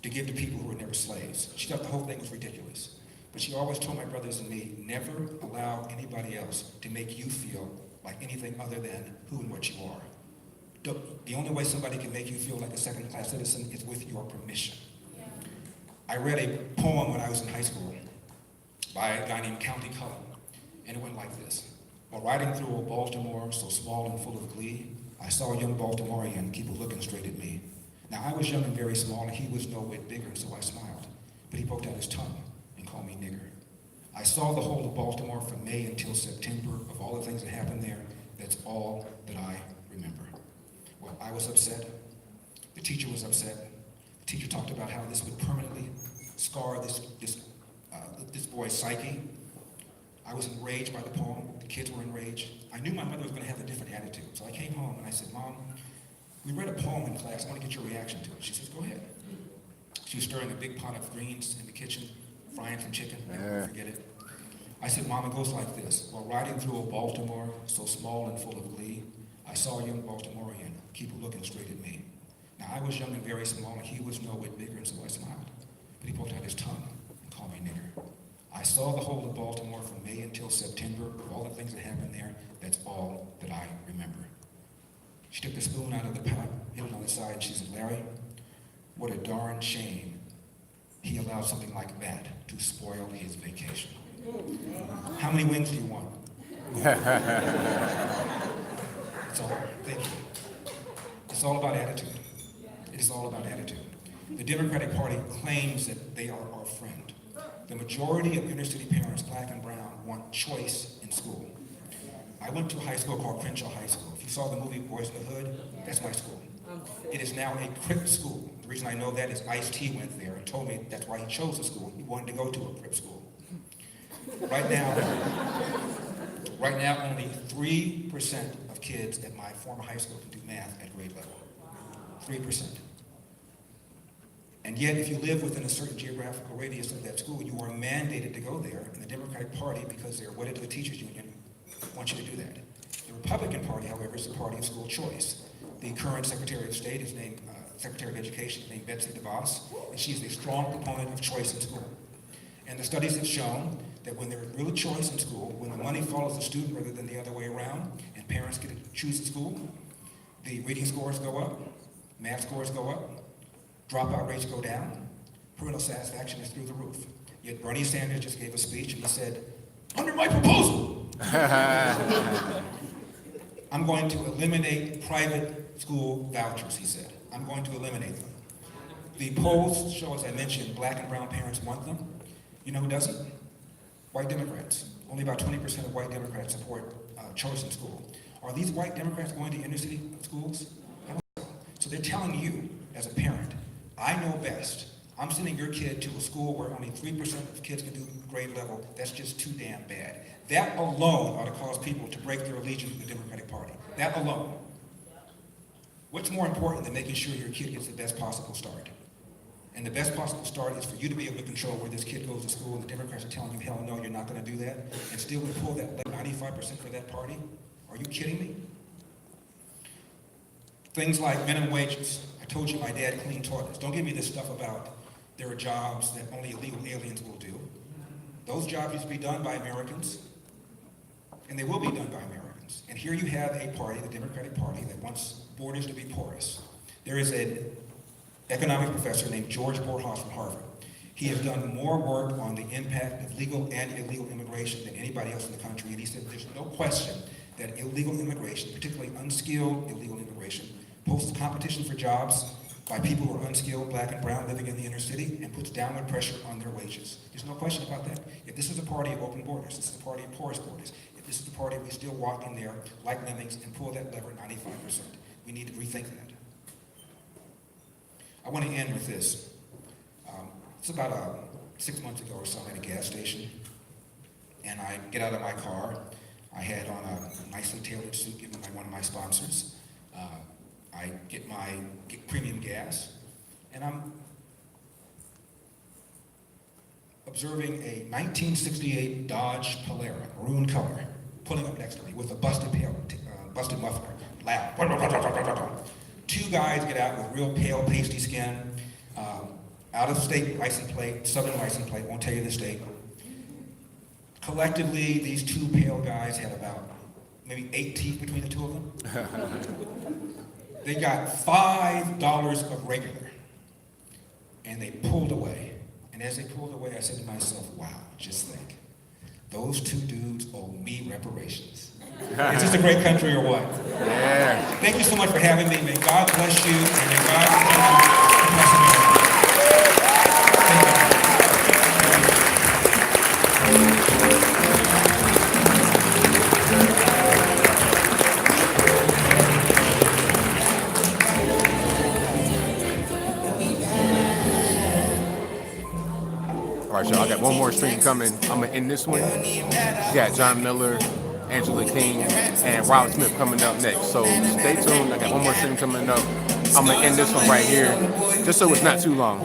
to give to people who were never slaves. She thought the whole thing was ridiculous. But she always told my brothers and me, never allow anybody else to make you feel like anything other than who and what you are. The only way somebody can make you feel like a second-class citizen is with your permission. I read a poem when I was in high school by a guy named County Cullen, and it went like this. While riding through old Baltimore, so small and full of glee, I saw a young Baltimorean keep looking straight at me. Now, I was young and very small, and he was no whit bigger, and so I smiled. But he poked out his tongue and called me nigger. I saw the whole of Baltimore from May until September. Of all the things that happened there, that's all that I remember. Well, I was upset. The teacher was upset. The teacher talked about how this would permanently scar this boy's psyche. I was enraged by the poem. The kids were enraged. I knew my mother was going to have a different attitude. So I came home and I said, Mom, we read a poem in class. I want to get your reaction to it. She says, go ahead. She was stirring a big pot of greens in the kitchen, frying some chicken. Never forget it. I said, Mom, it goes like this. While riding through old Baltimore, so small and full of glee, I saw a young Baltimorean keep looking straight at me. Now, I was young and very small, and he was no whit bigger, and so I smiled. But he poked out his tongue and called me nigger. I saw the whole of Baltimore from May until September, all the things that happened there. That's all that I remember. She took the spoon out of the pot, hit it on the side, and she said, Larry, what a darn shame he allowed something like that to spoil his vacation. How many wings do you want? It's all, thank you. It's all about attitude. It is all about attitude. The Democratic Party claims that they are our friend. The majority of inner city parents, black and brown, want choice in school. I went to a high school called Crenshaw High School. If you saw the movie Boys in the Hood, that's my school. It is now a Crip school. The reason I know that is Ice-T went there and told me that's why he chose the school. He wanted to go to a Crip school. Right now, only 3% of kids at my former high school can do math at grade level. 3%. And yet, if you live within a certain geographical radius of that school, you are mandated to go there. And the Democratic Party, because they're wedded to the teachers union, wants you to do that. The Republican Party, however, is the party of school choice. The current Secretary of State is named, Secretary of Education is named Betsy DeVos, and she's a strong proponent of choice in school. And the studies have shown that when there is real choice in school, when the money follows the student rather than the other way around, and parents get to choose the school, the reading scores go up, math scores go up, dropout rates go down, parental satisfaction is through the roof. Yet Bernie Sanders just gave a speech and he said, under my proposal, I'm going to eliminate private school vouchers, he said. I'm going to eliminate them. The polls show, as I mentioned, black and brown parents want them. You know who doesn't? White Democrats. Only about 20% of white Democrats support choice in school. Are these white Democrats going to inner city schools? I don't know. So they're telling you, as a parent, I know best. I'm sending your kid to a school where only 3% of kids can do grade level. That's just too damn bad. That alone ought to cause people to break their allegiance to the Democratic Party. That alone. What's more important than making sure your kid gets the best possible start? And the best possible start is for you to be able to control where this kid goes to school, and the Democrats are telling you, hell no, you're not going to do that, and still we pull that 95% for that party? Are you kidding me? Things like minimum wages. I told you my dad cleaned toilets. Don't give me this stuff about there are jobs that only illegal aliens will do. Those jobs used to be done by Americans, and they will be done by Americans. And here you have a party, the Democratic Party, that wants borders to be porous. There is an economics professor named George Borhaus from Harvard. He has done more work on the impact of legal and illegal immigration than anybody else in the country, and he said there's no question that illegal immigration, particularly unskilled illegal immigration, poses competition for jobs by people who are unskilled, black and brown, living in the inner city, and puts downward pressure on their wages. There's no question about that. If this is a party of open borders, this is a party of porous borders, if this is the party we still walk in there like lemmings and pull that lever 95%, we need to rethink that. I want to end with this. It's about 6 months ago or so, I'm at a gas station, and I get out of my car. I had on a nicely tailored suit given by one of my sponsors. I get premium gas, and I'm observing a 1968 Dodge Polara, maroon color, pulling up next to me with a busted muffler, loud. Two guys get out with real pale, pasty skin, out-of-state license plate, southern license plate, won't tell you the state. Collectively, these two pale guys had about maybe 8 teeth between the two of them. They got $5 of regular, and they pulled away. And as they pulled away, I said to myself, wow, just think. Those two dudes owe me reparations. Is this a great country or what? Yeah. Thank you so much for having me. May God bless you, and may God bless America. All right, y'all, I got one more stream coming. I'm going to end this one. We got John Miller, Angela King, and Robert Smith coming up next. So stay tuned. I got one more stream coming up. I'm going to end this one right here, just so it's not too long.